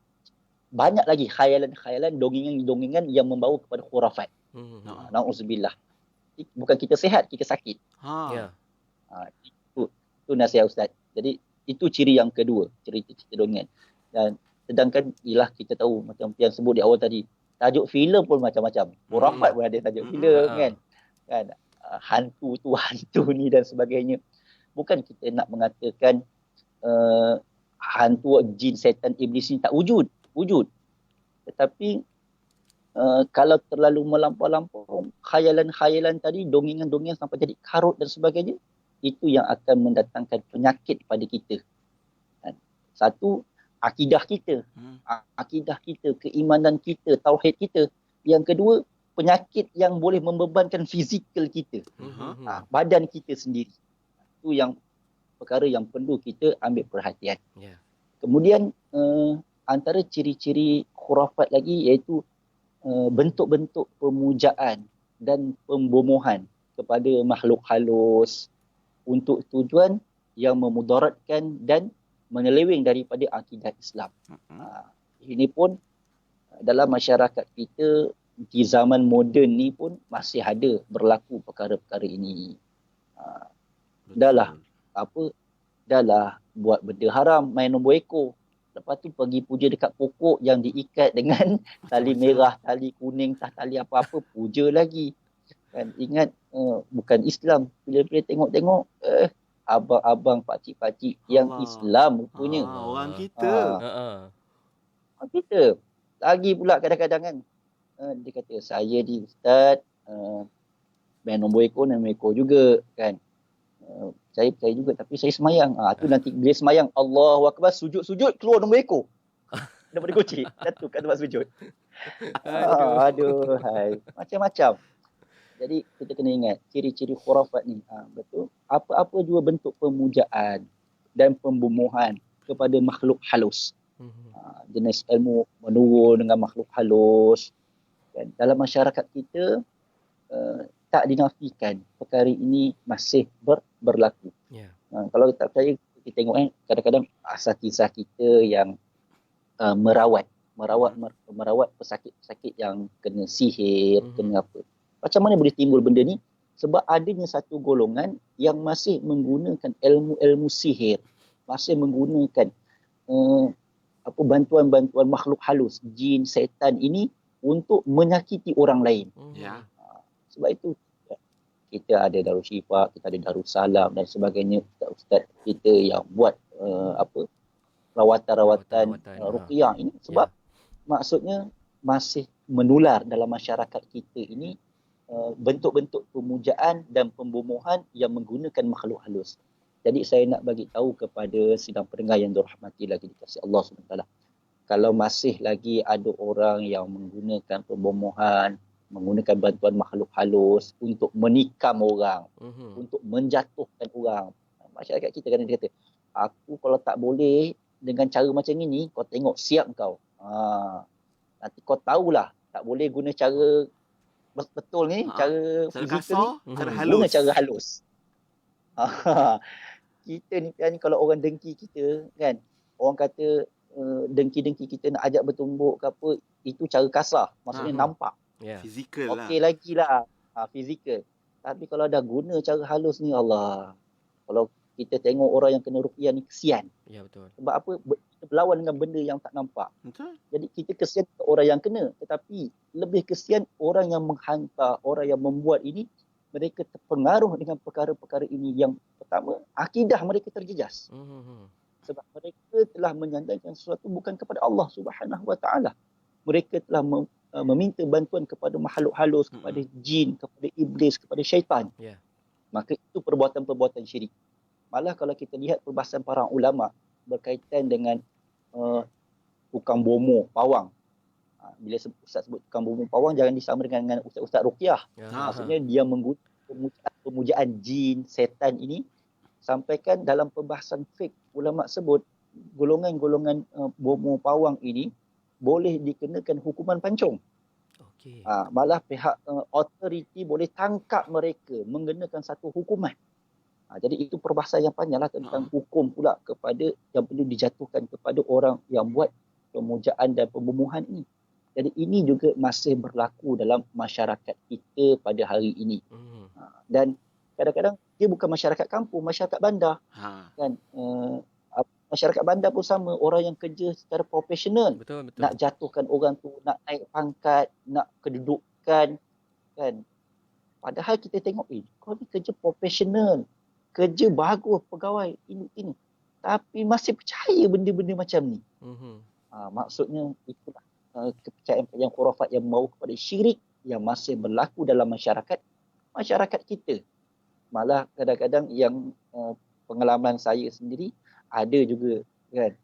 [SPEAKER 5] banyak lagi khayalan-khayalan, dongengan-dongengan yang membawa kepada khurafat. Na'udzubillah. Bukan kita sihat, kita sakit. Itu nasihat Ustaz. Jadi itu ciri yang kedua, cerita-cerita dongengan. Dan sedangkan ialah kita tahu macam yang sebut di awal tadi, tajuk filem pun macam-macam. Khurafat pun ada tajuk filem kan. Hantu ni dan sebagainya. Bukan kita nak mengatakan hantu, jin, setan, iblis ni tak wujud. Tetapi kalau terlalu melampau-lampau, khayalan-khayalan tadi, dongengan-dongengan sampai jadi karut dan sebagainya, itu yang akan mendatangkan penyakit pada kita. Satu, akidah kita, keimanan kita, tauhid kita. Yang kedua, penyakit yang boleh membebankan fizikal kita, badan kita sendiri. Itu yang perkara yang perlu kita ambil perhatian.
[SPEAKER 3] Ya.
[SPEAKER 5] Kemudian antara ciri-ciri khurafat lagi iaitu bentuk-bentuk pemujaan dan pembomohan kepada makhluk halus untuk tujuan yang memudaratkan dan menyeleweng daripada akidah Islam. Ini pun dalam masyarakat kita di zaman moden ni pun masih ada berlaku perkara-perkara ini. Dah lah buat benda haram, main nombor ekor. Lepas tu pergi puja dekat pokok yang diikat dengan tali merah, tali kuning, tali apa-apa, puja lagi. Kan ingat bukan Islam. Bila-bila tengok-tengok abang-abang, pakcik-pakcik yang Islam rupanya.
[SPEAKER 4] Orang kita.
[SPEAKER 5] Orang kita. Lagi pula kadang-kadang kan dia kata saya ni ustaz main nombor ekor juga kan. Saya percaya juga tapi saya semayang. Tu nanti bila semayang Allahu Akbar, sujud keluar nombor ekor. Daripada kocik. Jatuh kat tempat sujud. Aduh, hai. Macam-macam. Jadi kita kena ingat ciri-ciri khurafat ni. Betul. Apa-apa juga bentuk pemujaan dan pembomohan kepada makhluk halus. Jenis ilmu menurun dengan makhluk halus. Dan dalam masyarakat kita tak dinafikan perkara ini masih berlaku.
[SPEAKER 3] Yeah.
[SPEAKER 5] Kalau tak percaya kita tengok kadang-kadang asatizah kita yang merawat pesakit-pesakit yang kena sihir, kena apa. Macam mana boleh timbul benda ni? Sebab adanya satu golongan yang masih menggunakan ilmu-ilmu sihir, masih menggunakan bantuan-bantuan makhluk halus, jin, setan ini untuk menyakiti orang lain. Sebab itu kita ada Darul Syifa, kita ada Darussalam dan sebagainya, ustaz kita yang buat rawatan-rawatan ruqyah ini sebab maksudnya masih menular dalam masyarakat kita ini bentuk-bentuk pemujaan dan pembomohan yang menggunakan makhluk halus. Jadi saya nak bagi tahu kepada sidang pendengar yang dirahmati lagi dikasihi Allah SWT. Kalau masih lagi ada orang yang menggunakan pembomohan, menggunakan bantuan makhluk halus untuk menikam orang, untuk menjatuhkan orang. Masyarakat kita kadang kata, aku kalau tak boleh dengan cara macam ini, kau tengok siap kau. Nanti kau tahulah, tak boleh guna cara betul ni, cara fizikal ni, guna cara halus. Kita ni kan kalau orang dengki kita kan, orang kata dengki-dengki kita nak ajak bertumbuk ke apa, itu cara kasar, maksudnya nampak.
[SPEAKER 4] Fizikal lah.
[SPEAKER 5] Okey lagi lah, fizikal. Tapi kalau dah guna cara halus ni, Allah, kalau kita tengok orang yang kena ruqyah ni kesian.
[SPEAKER 3] Ya, betul.
[SPEAKER 5] Sebab apa? Kita berlawan dengan benda yang tak nampak.
[SPEAKER 4] Betul.
[SPEAKER 5] Jadi kita kesian ke orang yang kena, tetapi lebih kesian orang yang menghantar, orang yang membuat ini, mereka terpengaruh dengan perkara-perkara ini. Yang pertama, akidah mereka terjejas. Sebab mereka telah menyandarkan sesuatu bukan kepada Allah Subhanahu Wa Taala. Mereka telah meminta bantuan kepada makhluk halus, kepada jin, kepada iblis, kepada syaitan. Maka itu perbuatan-perbuatan syirik. Malah kalau kita lihat perbahasan para ulama berkaitan dengan tukang bomo pawang. Bila ustaz sebut tukang bomo pawang, jangan disama dengan ustaz-ustaz ruqyah. Maksudnya dia menggunakan pemujaan jin, setan ini. Sampaikan dalam perbahasan fiqh, ulama sebut golongan-golongan bomo pawang ini boleh dikenakan hukuman pancung. Malah pihak authority boleh tangkap mereka, mengenakan satu hukuman. Jadi itu perbahasan yang panjanglah tentang hukum pula kepada yang perlu dijatuhkan kepada orang yang buat pemujaan dan pembomohan ini. Jadi ini juga masih berlaku dalam masyarakat kita pada hari ini. Dan kadang-kadang dia bukan masyarakat kampung, masyarakat bandar. Kan? Masyarakat bandar pun sama, orang yang kerja secara profesional.
[SPEAKER 3] Betul.
[SPEAKER 5] Nak jatuhkan orang tu, nak naik pangkat, nak kedudukan. Kan? Padahal kita tengok, kau ni kerja profesional, kerja bagus pegawai ini. Tapi masih percaya benda-benda macam ni. Maksudnya itulah kepercayaan yang khurafat yang membawa kepada syirik yang masih berlaku dalam masyarakat kita. Malah kadang-kadang yang pengalaman saya sendiri ada juga kan,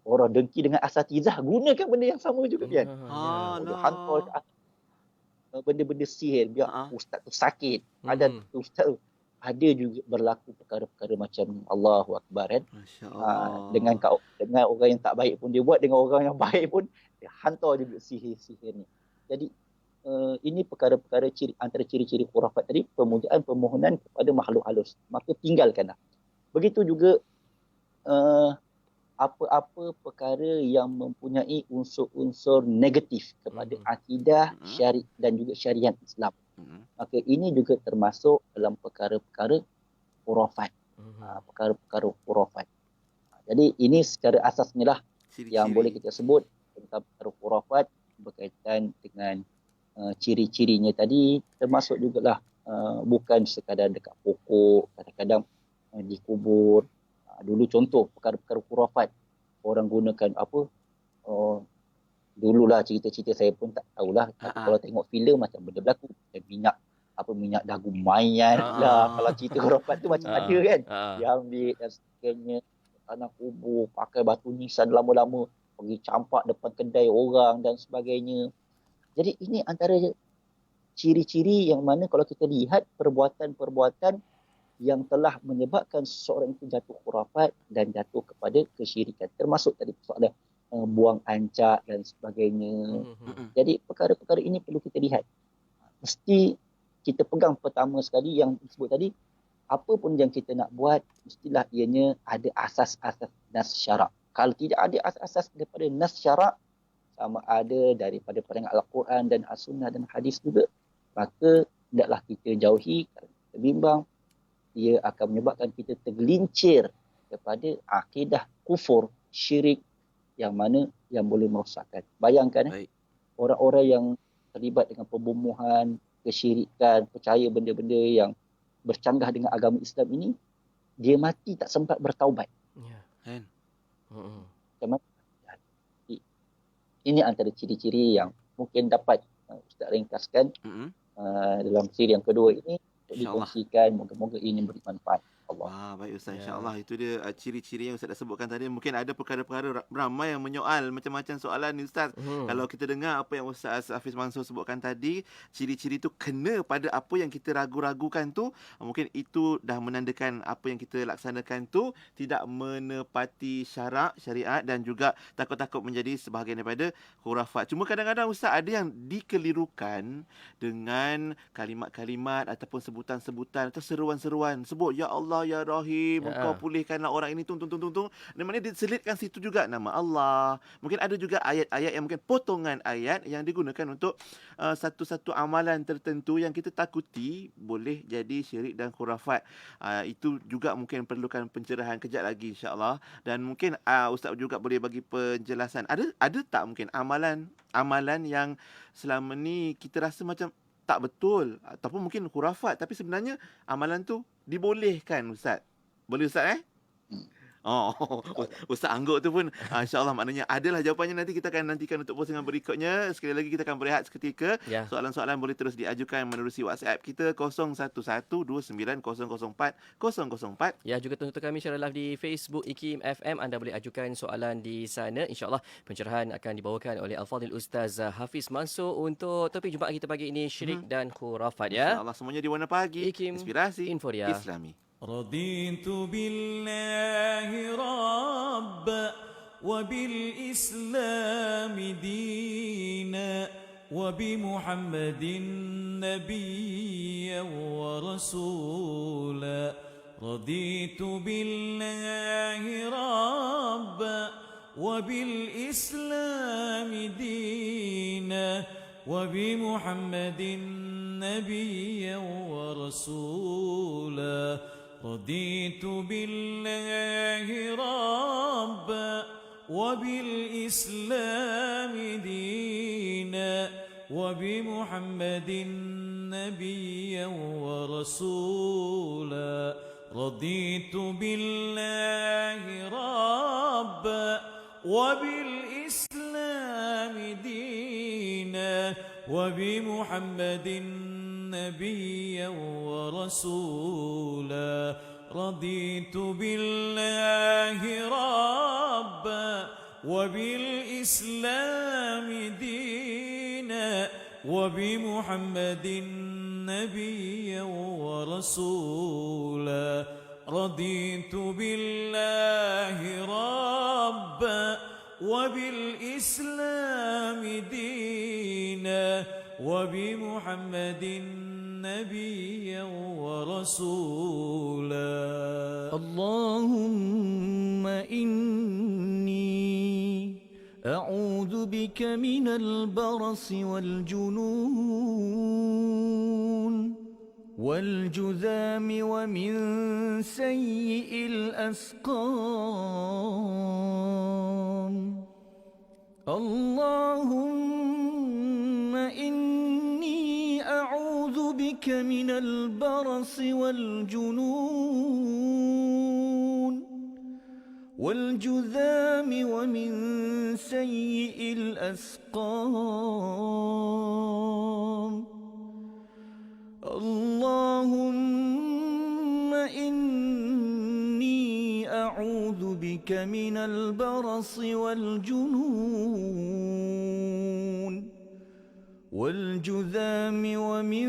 [SPEAKER 5] orang dengki dengan asatizah gunakan benda yang sama juga kan. Hantar ke benda-benda sihir biar ustaz tu sakit. Ada ustaz tu. Ada juga berlaku perkara-perkara macam ni. Allahu Akbar kan.
[SPEAKER 4] Masya-Allah.
[SPEAKER 5] Dengan orang yang tak baik pun dia buat, dengan orang yang baik pun dia hantar juga sihir-sihir ni. Jadi ini perkara-perkara antara ciri-ciri khurafat tadi, pemujaan permohonan kepada makhluk halus. Maka tinggalkanlah. Begitu juga apa-apa perkara yang mempunyai unsur-unsur negatif kepada akidah, syari dan juga syariat Islam. Maka ini juga termasuk dalam perkara-perkara khurafat. Perkara-perkara khurafat. Jadi ini secara asasnya lah yang boleh kita sebut tentang perkara khurafat berkaitan dengan ciri-cirinya tadi, termasuk jugalah bukan sekadar dekat pokok, kadang-kadang di kubur. Dulu contoh perkara-perkara khurafat, orang gunakan apa, dululah cerita-cerita saya pun tak tahulah. Kalau tengok filem macam benda berlaku. Minyak dagu mayat lah. Kalau cerita khurafat tu macam ada kan. Dia ambil dan sebagainya. Tanah kubur, pakai batu nisan lama-lama. Pergi campak depan kedai orang dan sebagainya. Jadi ini antara ciri-ciri yang mana kalau kita lihat perbuatan-perbuatan yang telah menyebabkan seseorang itu jatuh khurafat dan jatuh kepada kesyirikan. Termasuk tadi soalan buang ancak dan sebagainya. Jadi perkara-perkara ini perlu kita lihat. Mesti kita pegang pertama sekali yang disebut tadi, apa pun yang kita nak buat, mestilah ianya ada asas-asas nas syarak. Kalau tidak ada asas-asas daripada nas syarak, sama ada daripada pandangan Al-Quran dan As-Sunnah dan Hadis juga, maka hendaklah kita jauhi. Kalau kita bimbang, ia akan menyebabkan kita tergelincir kepada akidah kufur, syirik, yang mana yang boleh merosakkan. Bayangkan orang-orang yang terlibat dengan pembunuhan, kesyirikan, percaya benda-benda yang bercanggah dengan agama Islam ini, dia mati tak sempat bertaubat.
[SPEAKER 3] Kan?
[SPEAKER 5] Ini antara ciri-ciri yang mungkin dapat Ustaz ringkaskan dalam siri yang kedua ini untuk dikongsikan. Moga-moga ini beri manfaat. Allah.
[SPEAKER 4] Baik Ustaz, insya-Allah itu dia ciri-ciri yang Ustaz dah sebutkan tadi. Mungkin ada perkara-perkara ramai yang menyoal macam-macam soalan ni Ustaz. Kalau kita dengar apa yang Ustaz Hafiz Mansur sebutkan tadi, ciri-ciri tu kena pada apa yang kita ragu-ragukan tu, mungkin itu dah menandakan apa yang kita laksanakan tu tidak menepati syariat dan juga takut-takut menjadi sebahagian daripada khurafat. Cuma kadang-kadang Ustaz ada yang dikelirukan dengan kalimat-kalimat ataupun sebutan-sebutan atau seruan-seruan. Sebut ya Allah ya Rahim, engkau pulihkanlah orang ini, tung. Dan mana diselitkan situ juga nama Allah. Mungkin ada juga ayat-ayat yang mungkin potongan ayat yang digunakan untuk satu-satu amalan tertentu yang kita takuti boleh jadi syirik dan khurafat. Itu juga mungkin perlukan pencerahan kejap lagi insya-Allah. Dan mungkin Ustaz juga boleh bagi penjelasan. Ada tak mungkin amalan yang selama ni kita rasa macam tak betul ataupun mungkin khurafat, tapi sebenarnya amalan tu dibolehkan Ustaz. Boleh Ustaz Ustaz angguk tu pun insya-Allah maknanya adalah jawapannya. Nanti kita akan nantikan untuk postingan berikutnya. Sekali lagi kita akan berehat seketika. Soalan-soalan boleh terus diajukan menerusi WhatsApp kita 01129004
[SPEAKER 3] Ya, juga tonton kami secara live di Facebook IKIM FM. Anda boleh ajukan soalan di sana. InsyaAllah pencerahan akan dibawakan oleh Al-Fadhil Ustaz Hafiz Mansur untuk topik jumpaan kita pagi ini, syirik dan khurafat ya.
[SPEAKER 4] InsyaAllah semuanya di Warna Pagi
[SPEAKER 3] IKIM
[SPEAKER 4] Inspirasi
[SPEAKER 3] Inforia
[SPEAKER 4] Islami.
[SPEAKER 6] رضيت بالله ربا وبالإسلام دينا وبمحمد نبيا ورسولا رضيت بالله ربا وبالإسلام دينا وبمحمد نبيا ورسولا رضيت بالله ربا وبالإسلام دينا وبمحمد نبيا ورسولا رضيت بالله ربا وبالإسلام دينا وبمحمد نبيا ورسولا رضيت بالله ربا وبالإسلام دينا وبمحمد نبيا ورسولا رضيت بالله ربا وبالإسلام دينا وبمحمد نبيا ورسولا
[SPEAKER 9] اللهم إني أعوذ بك من البرص والجنون والجذام ومن سيء الأسقام اللهم إني أعوذ بك من البرص والجنون والجذام ومن سيء الأسقام اللهم إني أعوذ بك من البرص والجنون والجذام ومن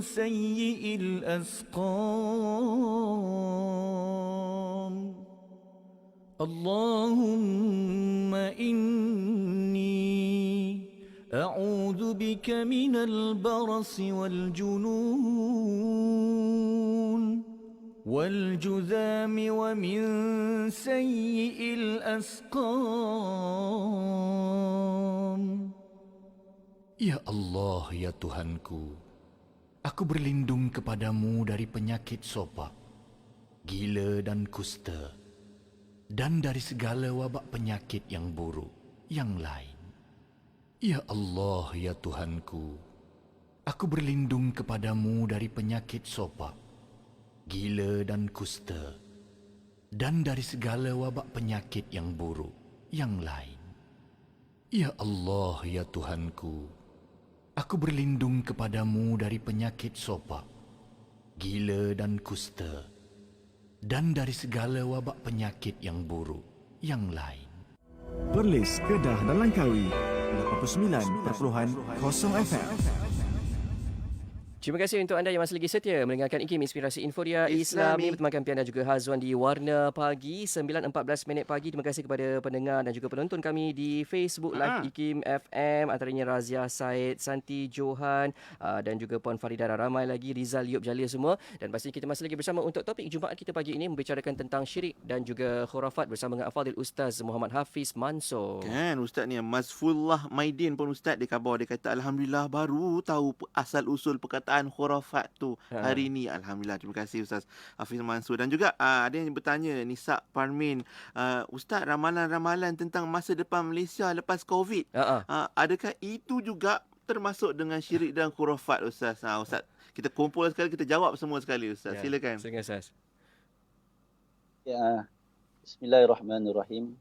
[SPEAKER 9] سيء الأسقام اللهم إني أعوذ بك من البرص والجنون والجذام ومن سيء الأسقام.
[SPEAKER 10] Ya Allah, ya Tuhanku, aku berlindung kepadamu dari penyakit sopak, gila dan kusta, dan dari segala wabak penyakit yang buruk yang lain. Ya Allah, ya Tuhanku, aku berlindung kepadamu dari penyakit sopak, gila dan kusta, dan dari segala wabak penyakit yang buruk yang lain. Ya Allah, ya Tuhanku, aku berlindung kepadamu dari penyakit sopak, gila dan kusta, dan dari segala wabak penyakit yang buruk yang lain.
[SPEAKER 11] Perlis, Kedah dan Langkawi 89.0 FM.
[SPEAKER 3] Terima kasih untuk anda yang masih lagi setia mendengarkan IKIM Inspirasi Inforia Islami. Bertemankan Pian dan juga Hazwan di Warna Pagi 9.14 pagi. Terima kasih kepada pendengar dan juga penonton kami di Facebook Live IKIM FM. Antaranya Razia Said, Santi Johan dan juga Puan Farida, ramai lagi, Rizal, Yub, Jalil semua. Dan pastinya kita masih lagi bersama untuk topik Jumaat kita pagi ini, membicarakan tentang syirik dan juga khurafat bersama dengan Al-Fadhil Ustaz Muhammad Hafiz Mansor.
[SPEAKER 4] Kan Ustaz ni Mazfullah Maidin pun Ustaz dia khabar, dia kata alhamdulillah baru tahu asal usul perkataan khurafat tu hari ni. Alhamdulillah, terima kasih Ustaz Hafiz Mansur. Dan juga ada yang bertanya, Nisa Parmin, Ustaz, ramalan-ramalan tentang masa depan Malaysia lepas COVID, adakah itu juga termasuk dengan syirik dan khurafat Ustaz? Ustaz, kita kumpul sekali, kita jawab semua sekali Ustaz. Silakan.
[SPEAKER 3] Silakan Ustaz.
[SPEAKER 5] Ya, Bismillahirrahmanirrahim.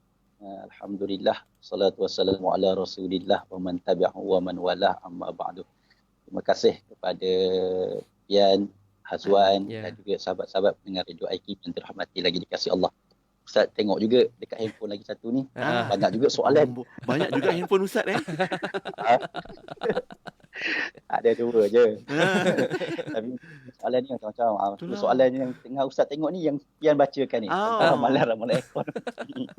[SPEAKER 5] Alhamdulillah, salatu wassalamu ala Rasulillah wa man tabi'ahu wa man walah, amma ba'du. Terima kasih kepada Pian, Hazwan dan juga sahabat-sahabat pendengar Radio IKIM yang terhormati lagi dikasihi Allah. Ustaz tengok juga dekat handphone lagi satu ni. Banyak juga soalan.
[SPEAKER 4] Banyak juga handphone Ustaz
[SPEAKER 5] Ada dua je. Tapi soalan ni macam-macam. Soalan yang tengah Ustaz tengok ni yang Pian bacakan ni. Ramalan-ramalan ekonomi.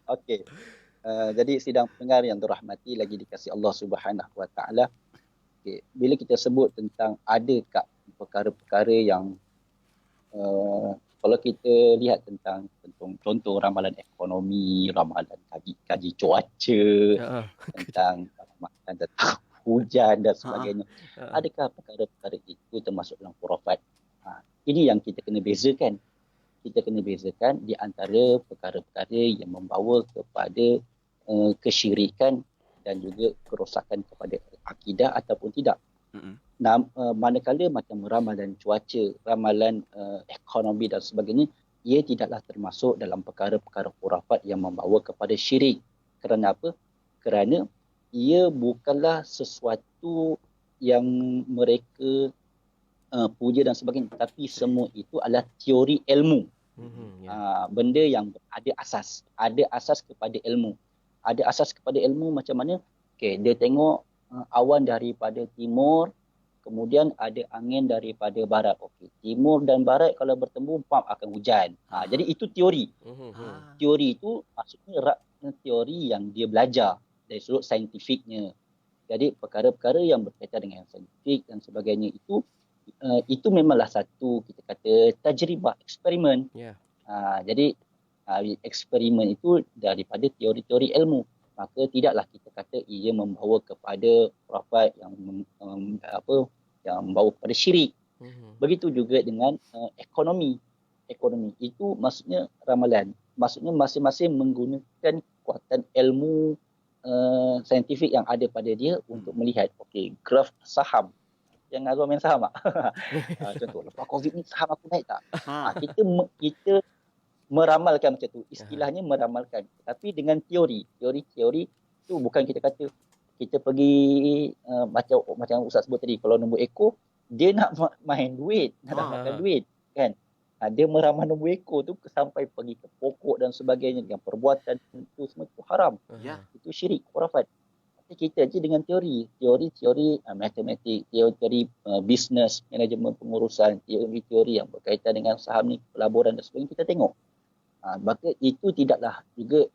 [SPEAKER 5] Okey. Jadi sidang pendengar yang terhormati lagi dikasihi Allah Subhanahu Wa Taala. Okay. Bila kita sebut tentang adakah perkara-perkara yang kalau kita lihat tentang contoh ramalan ekonomi, ramalan kaji cuaca, tentang hujan dan sebagainya, adakah perkara-perkara itu termasuk dalam khurafat? Ini yang kita kena bezakan. Kita kena bezakan di antara perkara-perkara yang membawa kepada kesyirikan dan juga kerosakan kepada akidah ataupun tidak. Manakala macam ramalan cuaca, ramalan ekonomi dan sebagainya, ia tidaklah termasuk dalam perkara-perkara khurafat yang membawa kepada syirik. Kerana apa? Kerana ia bukanlah sesuatu yang mereka puja dan sebagainya, tapi semua itu adalah teori ilmu. Benda yang ada asas kepada ilmu. Ada asas kepada ilmu macam mana? Okay, dia tengok awan daripada timur, kemudian ada angin daripada barat. Okey, timur dan barat kalau bertemu akan hujan. Jadi itu teori. Teori itu maksudnya teori yang dia belajar dari sudut saintifiknya. Jadi perkara-perkara yang berkaitan dengan saintifik dan sebagainya itu memanglah satu kita kata tajribah, eksperimen. Jadi eksperimen itu daripada teori-teori ilmu. Maka tidaklah kita kata ia membawa kepada khurafat yang yang membawa kepada syirik. Begitu juga dengan ekonomi. Ekonomi itu maksudnya ramalan. Maksudnya masing-masing menggunakan kekuatan ilmu saintifik yang ada pada dia untuk melihat graf saham. Yang Azwan main saham tak? Contoh, lepas COVID ni saham aku naik tak? Kita meramalkan macam tu. Istilahnya meramalkan. Tapi dengan teori. Teori tu bukan kita kata kita pergi macam Ustaz sebut tadi, kalau nombor ekor, dia nak main duit, nak dapatkan duit. Kan? Dia meramal nombor ekor tu sampai pergi ke pokok dan sebagainya dengan perbuatan itu semua itu haram. Itu syirik, khurafat. Tapi kita je dengan teori matematik, teori bisnes, manajemen pengurusan, teori yang berkaitan dengan saham ni, pelaburan dan sebagainya kita tengok. Maka itu tidaklah juga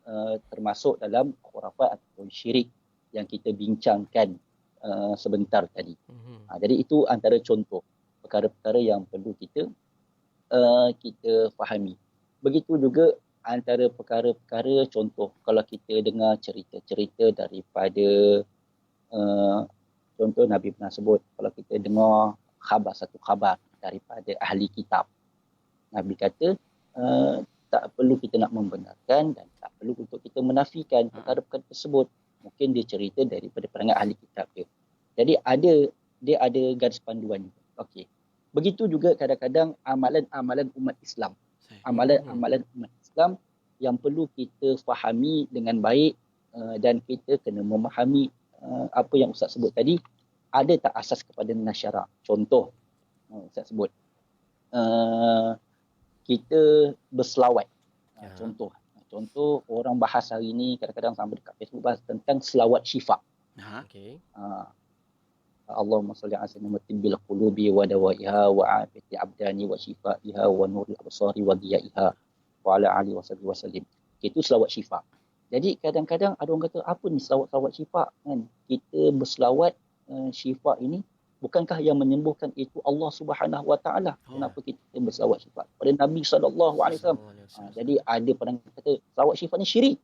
[SPEAKER 5] termasuk dalam khurafat ataupun syirik yang kita bincangkan sebentar tadi. Jadi itu antara contoh perkara-perkara yang perlu kita fahami. Begitu juga antara perkara-perkara contoh kalau kita dengar cerita-cerita daripada contoh Nabi pernah sebut, kalau kita dengar satu khabar daripada ahli kitab, Nabi kata tak perlu kita nak membenarkan dan tak perlu untuk kita menafikan perkara-perkara tersebut. Mungkin dia cerita daripada pandangan ahli kitab dia. Jadi dia ada garis panduan. Okey. Begitu juga kadang-kadang amalan-amalan umat Islam. Amalan-amalan umat Islam yang perlu kita fahami dengan baik dan kita kena memahami apa yang Ustaz sebut tadi, ada tak asas kepada nasyara. Contoh, Ustaz sebut kita berselawat. Contoh orang bahas hari ini kadang-kadang sampai dekat Facebook bahas tentang selawat syifa. Allahumma salli ala sayyidina tibbil qulubi wa dawaiha wa afati abdani wa shifaiha wa nuril absari wa diyaiha wa ala alihi wa sallim. Itu selawat syifa. Jadi kadang-kadang ada orang kata apa ni selawat syifa kan? Kita berselawat syifa ini bukankah yang menyembuhkan itu Allah Subhanahu Wa Taala? Kenapa kita berselawat syifa pada Nabi sallallahu alaihi wasallam? Jadi ada pandangan kata selawat syifa ni syirik.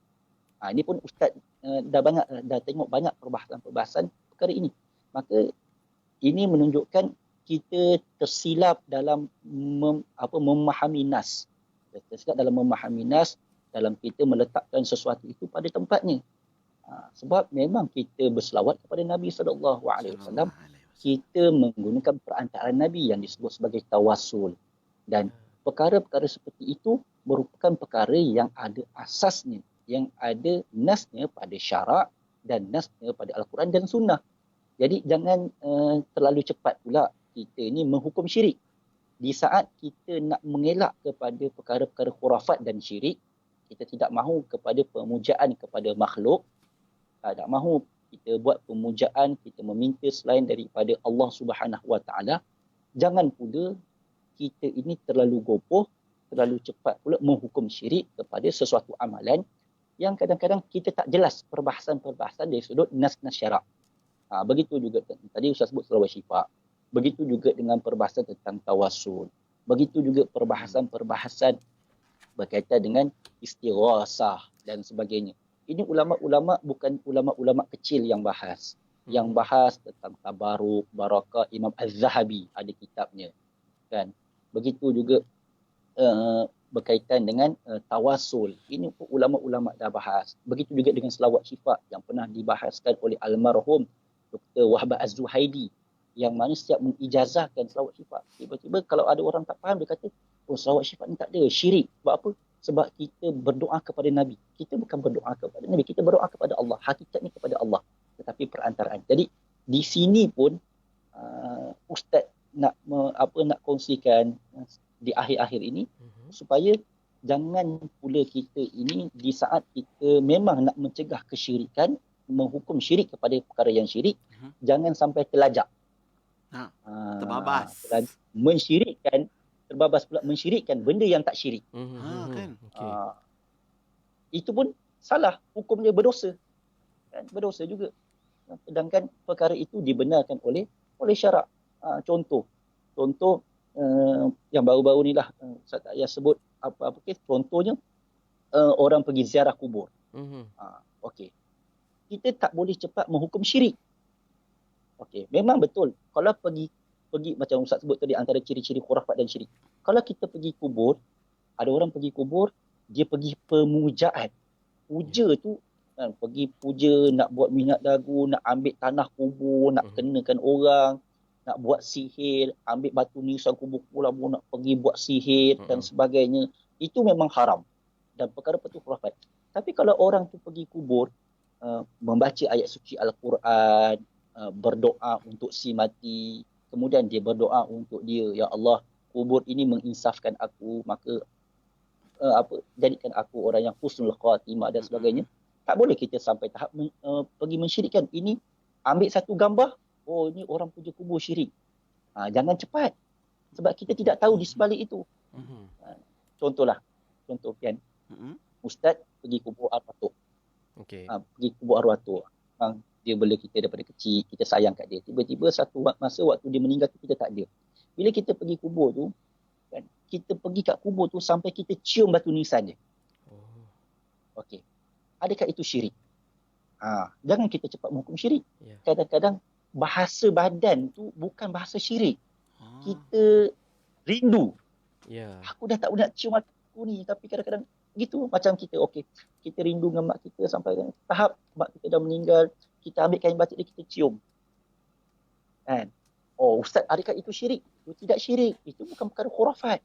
[SPEAKER 5] Ini pun ustaz dah tengok banyak perbahasan perkara ini. Maka ini menunjukkan kita tersilap dalam memahami nas. Tersilap dalam memahami nas dalam kita meletakkan sesuatu itu pada tempatnya. Sebab memang kita berselawat kepada Nabi sallallahu alaihi wasallam, kita menggunakan perantaraan Nabi yang disebut sebagai tawassul. Dan perkara-perkara seperti itu merupakan perkara yang ada asasnya, yang ada nasnya pada syarak dan nasnya pada Al-Quran dan Sunnah. Jadi jangan terlalu cepat pula kita ini menghukum syirik. Di saat kita nak mengelak kepada perkara-perkara khurafat dan syirik, kita tidak mahu kepada pemujaan kepada makhluk, tak mahu kita buat pemujaan, kita meminta selain daripada Allah Subhanahu Wa Taala. Jangan pula kita ini terlalu gopoh, terlalu cepat pula menghukum syirik kepada sesuatu amalan yang kadang-kadang kita tak jelas perbahasan-perbahasan dari sudut nas-nas syarak. Begitu juga tadi Ustaz sebut selawat syifa. Begitu juga dengan perbahasan tentang tawassul. Begitu juga perbahasan-perbahasan berkaitan dengan istighasah dan sebagainya. Ini ulama-ulama bukan ulama-ulama kecil yang bahas. Yang bahas tentang tabaruk, barakah, Imam Az-Zahabi ada kitabnya. Kan? Begitu juga berkaitan dengan tawassul. Ini pun ulama-ulama dah bahas. Begitu juga dengan selawat syifa yang pernah dibahaskan oleh almarhum Dr. Wahab Az-Zuhaidi, yang mana setiap mengijazahkan selawat syifa. Tiba-tiba kalau ada orang tak faham, dia kata, selawat syifa ni tak ada, syirik. Sebab apa? Sebab kita berdoa kepada Nabi. Kita bukan berdoa kepada Nabi, kita berdoa kepada Allah. Hakikatnya kepada Allah, tetapi perantaraan. Jadi di sini pun Ustaz nak kongsikan di akhir-akhir ini supaya jangan pula kita ini di saat kita memang nak mencegah kesyirikan, menghukum syirik kepada perkara yang syirik, jangan sampai terlajak.
[SPEAKER 4] Terbabas.
[SPEAKER 5] Terbabas pula mensyirikkan benda yang tak syirik.
[SPEAKER 4] Kan?
[SPEAKER 5] Itu pun salah, hukum dia berdosa. Kan? Berdosa juga. Sedangkan perkara itu dibenarkan oleh syarak. Contoh yang baru-baru ni lah, saya tak payah sebut apa-apa kes. Contohnya orang pergi ziarah kubur. Okey. Kita tak boleh cepat menghukum syirik. Okey, memang betul. Kalau pergi macam Ustaz sebut tadi, antara ciri-ciri khurafat dan syirik. Kalau kita pergi kubur, ada orang pergi kubur, dia pergi pemujaan. Puja tu kan, pergi puja, nak buat minyak dagu, nak ambil tanah kubur, nak kenakan orang, nak buat sihir, ambil batu nisan kubur pula, nak pergi buat sihir dan sebagainya. Itu memang haram. Dan perkara itu khurafat. Tapi kalau orang tu pergi kubur, membaca ayat suci Al-Quran, berdoa untuk si mati, kemudian dia berdoa untuk dia, ya Allah, kubur ini menginsafkan aku, maka jadikan aku orang yang husnul khatimah dan sebagainya. Tak boleh kita sampai tahap pergi mensyirikkan. Ini ambil satu gambar, oh ini orang puja kubur syirik. Jangan cepat. Sebab kita tidak tahu di sebalik itu. Contoh Pian. Ustaz pergi kubur arwah tok. Pergi kubur arwah tok. Dia bela kita daripada kecil, kita sayang kat dia. Tiba-tiba satu masa waktu dia meninggal kita tak ada. Bila kita pergi kubur tu, kan, kita pergi kat kubur tu sampai kita cium batu nisan dia. Okey. Adakah itu syirik? Jangan kita cepat menghukum syirik. Kadang-kadang bahasa badan tu bukan bahasa syirik. Kita rindu. Aku dah tak nak cium aku ni, tapi kadang-kadang gitu macam kita, okey, kita rindu dengan mak kita sampai tahap mak kita dah meninggal, kita ambil kain batik dia, kita cium. Kan? Oh, Ustaz, adakah itu syirik? Itu tidak syirik. Itu bukan perkara khurafat.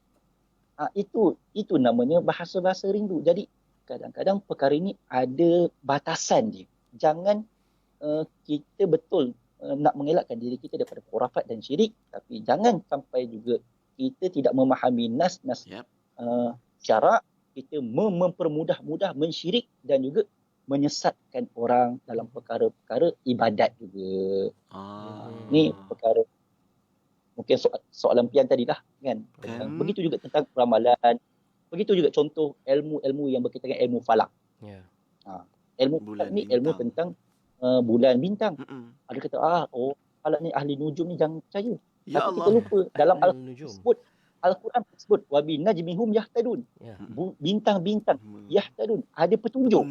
[SPEAKER 5] Itu namanya bahasa-bahasa rindu. Jadi, kadang-kadang perkara ini ada batasan dia. Jangan kita betul nak mengelakkan diri kita daripada khurafat dan syirik, tapi jangan sampai juga kita tidak memahami nas-nas syarak, kita mempermudah-mudah mensyirik dan juga menyesatkan orang dalam perkara-perkara ibadat juga. Ni perkara mungkin soalan Pian tadi lah kan. Begitu juga tentang ramalan. Begitu juga contoh ilmu-ilmu yang berkaitan dengan ilmu falak. Ilmu falak ni ilmu tentang bulan bintang. Ada kata falak ni ahli nujum ni jangan percaya. Tapi kita lupa dalam Al-Quran sebut wabi najmihum yahtadun. Bintang-bintang yahtadun, ada petunjuk.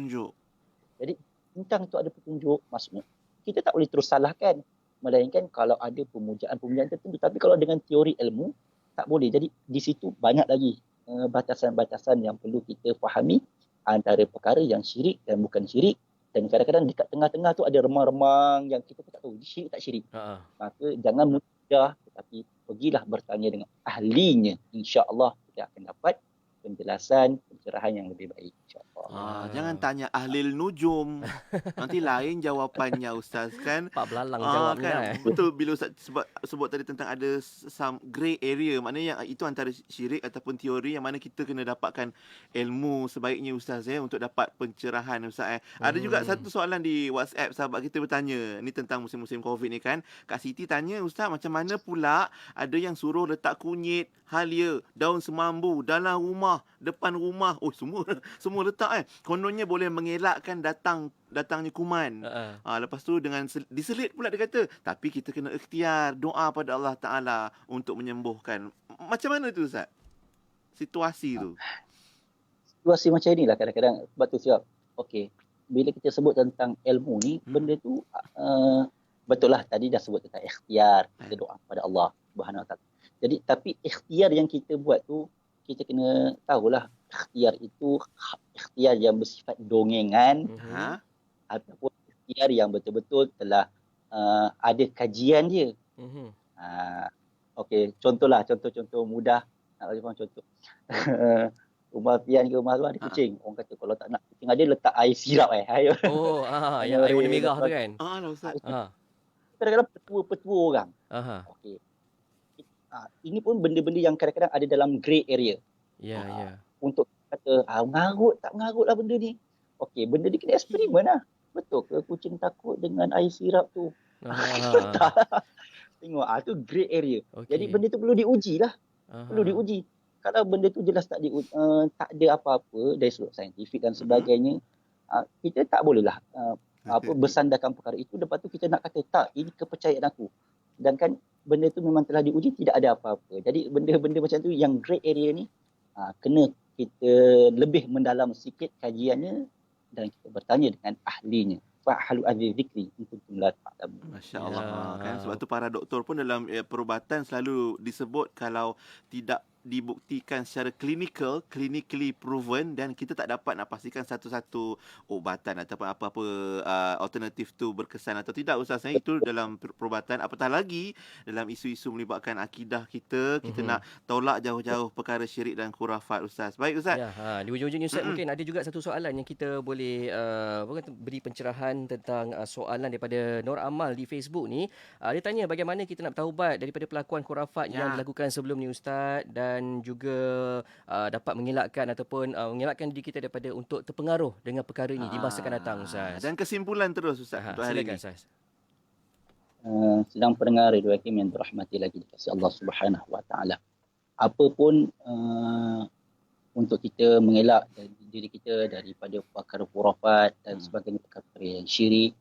[SPEAKER 5] Jadi bintang tu ada petunjuk, maksudnya kita tak boleh terus salahkan, melainkan kalau ada pemujaan tertentu. Tapi kalau dengan teori ilmu tak boleh. Jadi di situ banyak lagi batasan-batasan yang perlu kita fahami antara perkara yang syirik dan bukan syirik. Dan kadang-kadang dekat tengah-tengah tu ada remang-remang yang kita tak tahu syirik tak syirik. Maka jangan mudah, tetapi pergilah bertanya dengan ahlinya. InsyaAllah kita akan dapat penjelasan, pencerahan yang lebih baik. InsyaAllah.
[SPEAKER 4] Jangan tanya ahlil nujum. Nanti lain jawapannya Ustaz kan.
[SPEAKER 3] Pak Belalang jawabnya.
[SPEAKER 4] Kan? Betul bila Ustaz sebut tadi tentang ada some grey area. Maknanya yang itu antara syirik ataupun teori yang mana kita kena dapatkan ilmu sebaiknya Ustaz untuk dapat pencerahan Ustaz. Ada juga satu soalan di WhatsApp sahabat kita bertanya. Ni tentang musim-musim COVID ni kan. Kak Siti tanya, Ustaz macam mana pula ada yang suruh letak kunyit, halia, daun semambu dalam rumah, depan rumah. Oh semua letak kononnya boleh mengelakkan datangnya kuman. Lepas tu dengan diselit pula dia kata, tapi kita kena ikhtiar doa pada Allah Taala untuk menyembuhkan. Macam mana tu Ustaz? Situasi tu.
[SPEAKER 5] Situasi macam inilah kadang-kadang. Sebab tu siap. Okey. Bila kita sebut tentang ilmu ni, benda tu betul lah tadi dah sebut tentang ikhtiar. Kita doa pada Allah Subhanahu Wa Taala. Jadi tapi ikhtiar yang kita buat tu, kita kena tahulah ikhtiar itu ikhtiar yang bersifat dongengan ataupun ikhtiar yang betul-betul telah ada kajian dia. Okey, contoh mudah. Nak bagi contoh. Rumah Pian ke rumah tu ada kucing. Orang kata kalau tak nak kucing ada, letak air sirap
[SPEAKER 3] yang air warna merah tu kan.
[SPEAKER 4] Ustaz.
[SPEAKER 5] Kadang-kadang petua orang. Okey. Ini pun benda-benda yang kadang-kadang ada dalam grey area. Untuk kata, tak mengarut lah benda ni. Okey, benda ni kena eksperimen lah. Betul ke kucing takut dengan air sirap tu?
[SPEAKER 3] Ah.
[SPEAKER 5] Tengok, tu grey area.
[SPEAKER 3] Okey.
[SPEAKER 5] Jadi benda tu perlu diuji lah. Perlu
[SPEAKER 3] Aha.
[SPEAKER 5] diuji. Kalau benda tu jelas tak ada apa-apa dari sudut saintifik dan sebagainya, kita tak bolehlah bersandarkan perkara itu. Lepas tu kita nak kata, tak, ini kepercayaan aku. Sedangkan benda tu memang telah diuji, tidak ada apa-apa. Jadi benda-benda macam tu yang grey area ni, kena kita lebih mendalam sikit kajiannya dan kita bertanya dengan ahlinya. Fa'halu ahli zikri in kuntum la ta'lamun.
[SPEAKER 4] Masya Allah. Kan sebab tu para doktor pun dalam perubatan selalu disebut kalau tidak dibuktikan secara clinically proven, dan kita tak dapat nak pastikan satu-satu ubatan ataupun apa-apa alternatif tu berkesan atau tidak, Ustaz. Itu dalam perubatan, apatah lagi dalam isu-isu melibatkan akidah kita nak tolak jauh-jauh perkara syirik dan khurafat, Ustaz. Baik, Ustaz.
[SPEAKER 3] Ya, di hujung-hujung ni Ustaz, mungkin ada juga satu soalan yang kita boleh beri pencerahan tentang soalan daripada Nur Amal di Facebook ni. Dia tanya bagaimana kita nak bertaubat daripada pelakuan khurafat yang dilakukan sebelum ni, Ustaz, dan juga dapat mengelakkan ataupun mengelakkan diri kita daripada untuk terpengaruh dengan perkara ini di masa akan datang, Ustaz.
[SPEAKER 4] Dan kesimpulan terus, Ustaz, untuk hari ini.
[SPEAKER 3] Ustaz.
[SPEAKER 5] Sedang pendengar Radio Hakim yang dirahmati lagi dikasihi Allah Subhanahu Wa Taala. Apa pun untuk kita mengelak diri kita daripada perkara khurafat dan sebagainya, perkara yang syirik,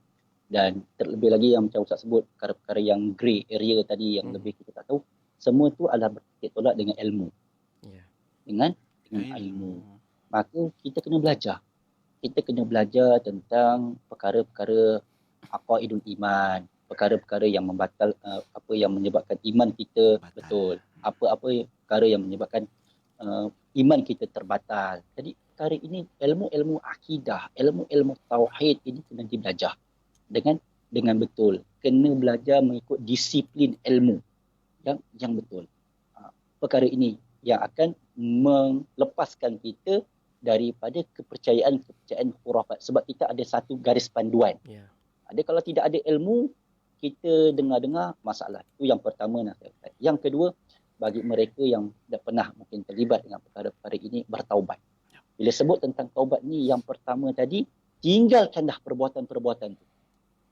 [SPEAKER 5] dan terlebih lagi yang macam Ustaz sebut, perkara-perkara yang grey area tadi yang lebih kita tak tahu, semua tu adalah bertitik tolak dengan ilmu. Dengan ilmu. Maka kita kena belajar. Kita kena belajar tentang perkara-perkara aqaidul iman, perkara-perkara yang membatal apa yang menyebabkan iman kita betul. Apa-apa perkara yang menyebabkan iman kita terbatal. Jadi perkara ini, ilmu-ilmu akidah, ilmu-ilmu tauhid ini kena dibelajar dengan betul. Kena belajar mengikut disiplin ilmu yang betul. Perkara ini yang akan melepaskan kita daripada kepercayaan khurafat. Sebab kita ada satu garis panduan. Ada kalau tidak ada ilmu, kita dengar-dengar masalah. Itu yang pertama. Yang kedua, bagi mereka yang dah pernah mungkin terlibat dengan perkara-perkara ini, bertaubat. Bila sebut tentang taubat ni, yang pertama tadi, tinggalkanlah perbuatan-perbuatan itu.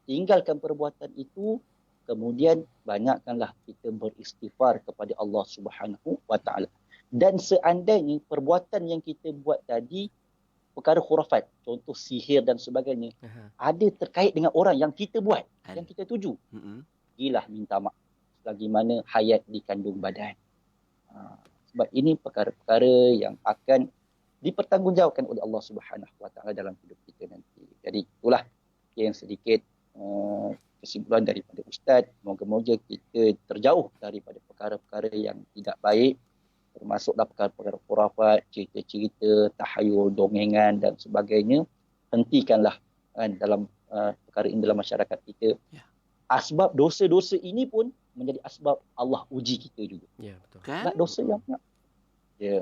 [SPEAKER 5] Tinggalkan perbuatan itu, kemudian banyakkanlah kita beristighfar kepada Allah Subhanahu Wa Taala. Dan seandainya perbuatan yang kita buat tadi perkara khurafat, contoh sihir dan sebagainya, ada terkait dengan orang yang kita buat, yang kita tuju, pergilah minta maaf selagi mana hayat dikandung badan. Sebab ini perkara-perkara yang akan dipertanggungjawabkan oleh Allah Subhanahu Wa Taala dalam hidup kita nanti. Jadi itulah yang sedikit kesimpulan daripada Ustaz. Moga-moga kita terjauh daripada perkara-perkara yang tidak baik, termasuklah perkara-perkara khurafat, cerita-cerita, tahayul, dongengan dan sebagainya. Hentikanlah dalam perkara ini dalam masyarakat kita. Asbab dosa-dosa ini pun menjadi asbab Allah uji kita juga.
[SPEAKER 3] Ya, betul.
[SPEAKER 5] Nak dosa yang banyak. Ya.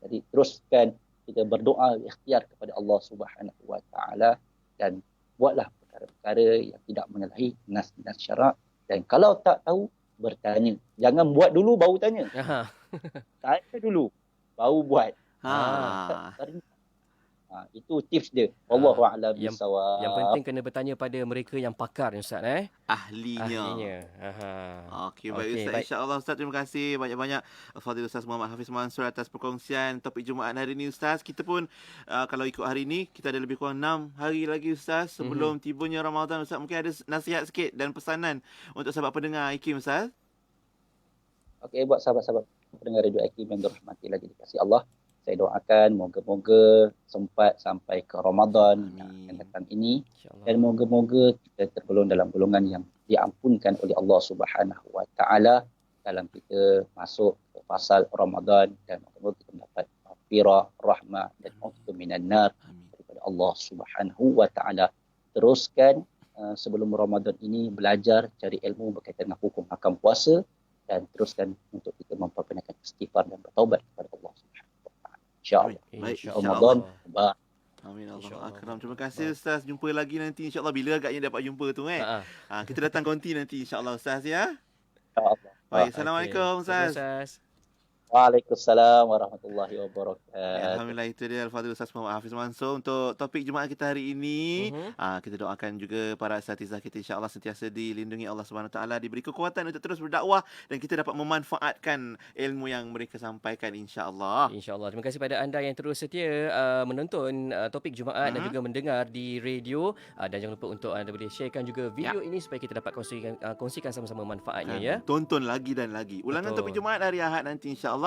[SPEAKER 5] Jadi teruskan kita berdoa ikhtiar kepada Allah Subhanahu Wa Taala dan buatlah perkara-perkara yang tidak menyalahi nas syarak. Dan kalau tak tahu, bertanya. Jangan buat dulu baru tanya. Tanya dulu baru buat. Itu tips dia. Wallahu a'lam bissawab.
[SPEAKER 3] Yang penting kena bertanya pada mereka yang pakar, Ustaz,
[SPEAKER 4] Ahlinya. Okey, baik, Ustaz. InsyaAllah, Ustaz, terima kasih banyak-banyak Fadil Ustaz Muhammad Hafiz Mansur atas perkongsian topik Jumaat hari ini, Ustaz. Kita pun kalau ikut hari ini, kita ada lebih kurang 6 hari lagi, Ustaz, sebelum tibanya Ramadan. Ustaz, mungkin ada nasihat sikit dan pesanan untuk sahabat pendengar IKIM, Ustaz.
[SPEAKER 5] Okey, buat sahabat-sahabat pendengar Radio IKIM yang dirahmati lagi dikasihi Allah, saya doakan moga-moga sempat sampai ke Ramadan yang akan datang ini, dan moga-moga kita tergolong dalam golongan yang diampunkan oleh Allah Subhanahu Wa Taala dalam kita masuk ke fasal Ramadan, dan moga-moga kita mendapat maghfirah, rahmah dan maghfirah minan nar daripada Allah Subhanahu Wa Taala. Teruskan sebelum Ramadan ini belajar cari ilmu berkaitan dengan hukum hakam puasa, dan teruskan untuk kita memperbanyak istighfar dan bertaubat kepada Allah Subhanahu Wa Taala. InsyaAllah.
[SPEAKER 4] Baik,
[SPEAKER 5] Ramadan mubarak.
[SPEAKER 4] Amin Allah akram. Terima kasih, Ustaz. Jumpa lagi nanti insya-Allah, bila agaknya dapat jumpa tu kita datang konti nanti insya-Allah, Ustaz, ya.
[SPEAKER 5] InsyaAllah.
[SPEAKER 4] Baik, assalamualaikum, Ustaz.
[SPEAKER 5] Waalaikumsalam warahmatullahi wabarakatuh.
[SPEAKER 4] Alhamdulillah, itu dia Al-Fadhil Ustaz Muhammad Hafiz Mansur untuk topik Jumaat kita hari ini. Kita doakan juga para asatizah kita insya-Allah sentiasa dilindungi Allah Subhanahu Wa Taala, diberi kekuatan untuk terus berdakwah dan kita dapat memanfaatkan ilmu yang mereka sampaikan insya-Allah.
[SPEAKER 3] InsyaAllah. Terima kasih pada anda yang terus setia menonton topik Jumaat dan juga mendengar di radio. Dan jangan lupa untuk anda boleh sharekan juga video ini supaya kita dapat kongsikan sama-sama manfaatnya ya.
[SPEAKER 4] Tonton lagi dan lagi. Ulangan topik Jumaat hari Ahad nanti insya-Allah.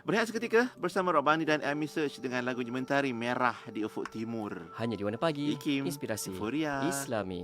[SPEAKER 4] Berehat seketika bersama Rabbani dan Amy Search dengan lagu Mentari Merah di Ufuk Timur.
[SPEAKER 3] Hanya di Warna Pagi,
[SPEAKER 4] IKIM
[SPEAKER 3] Inspirasi
[SPEAKER 4] Euphoria
[SPEAKER 3] Islami.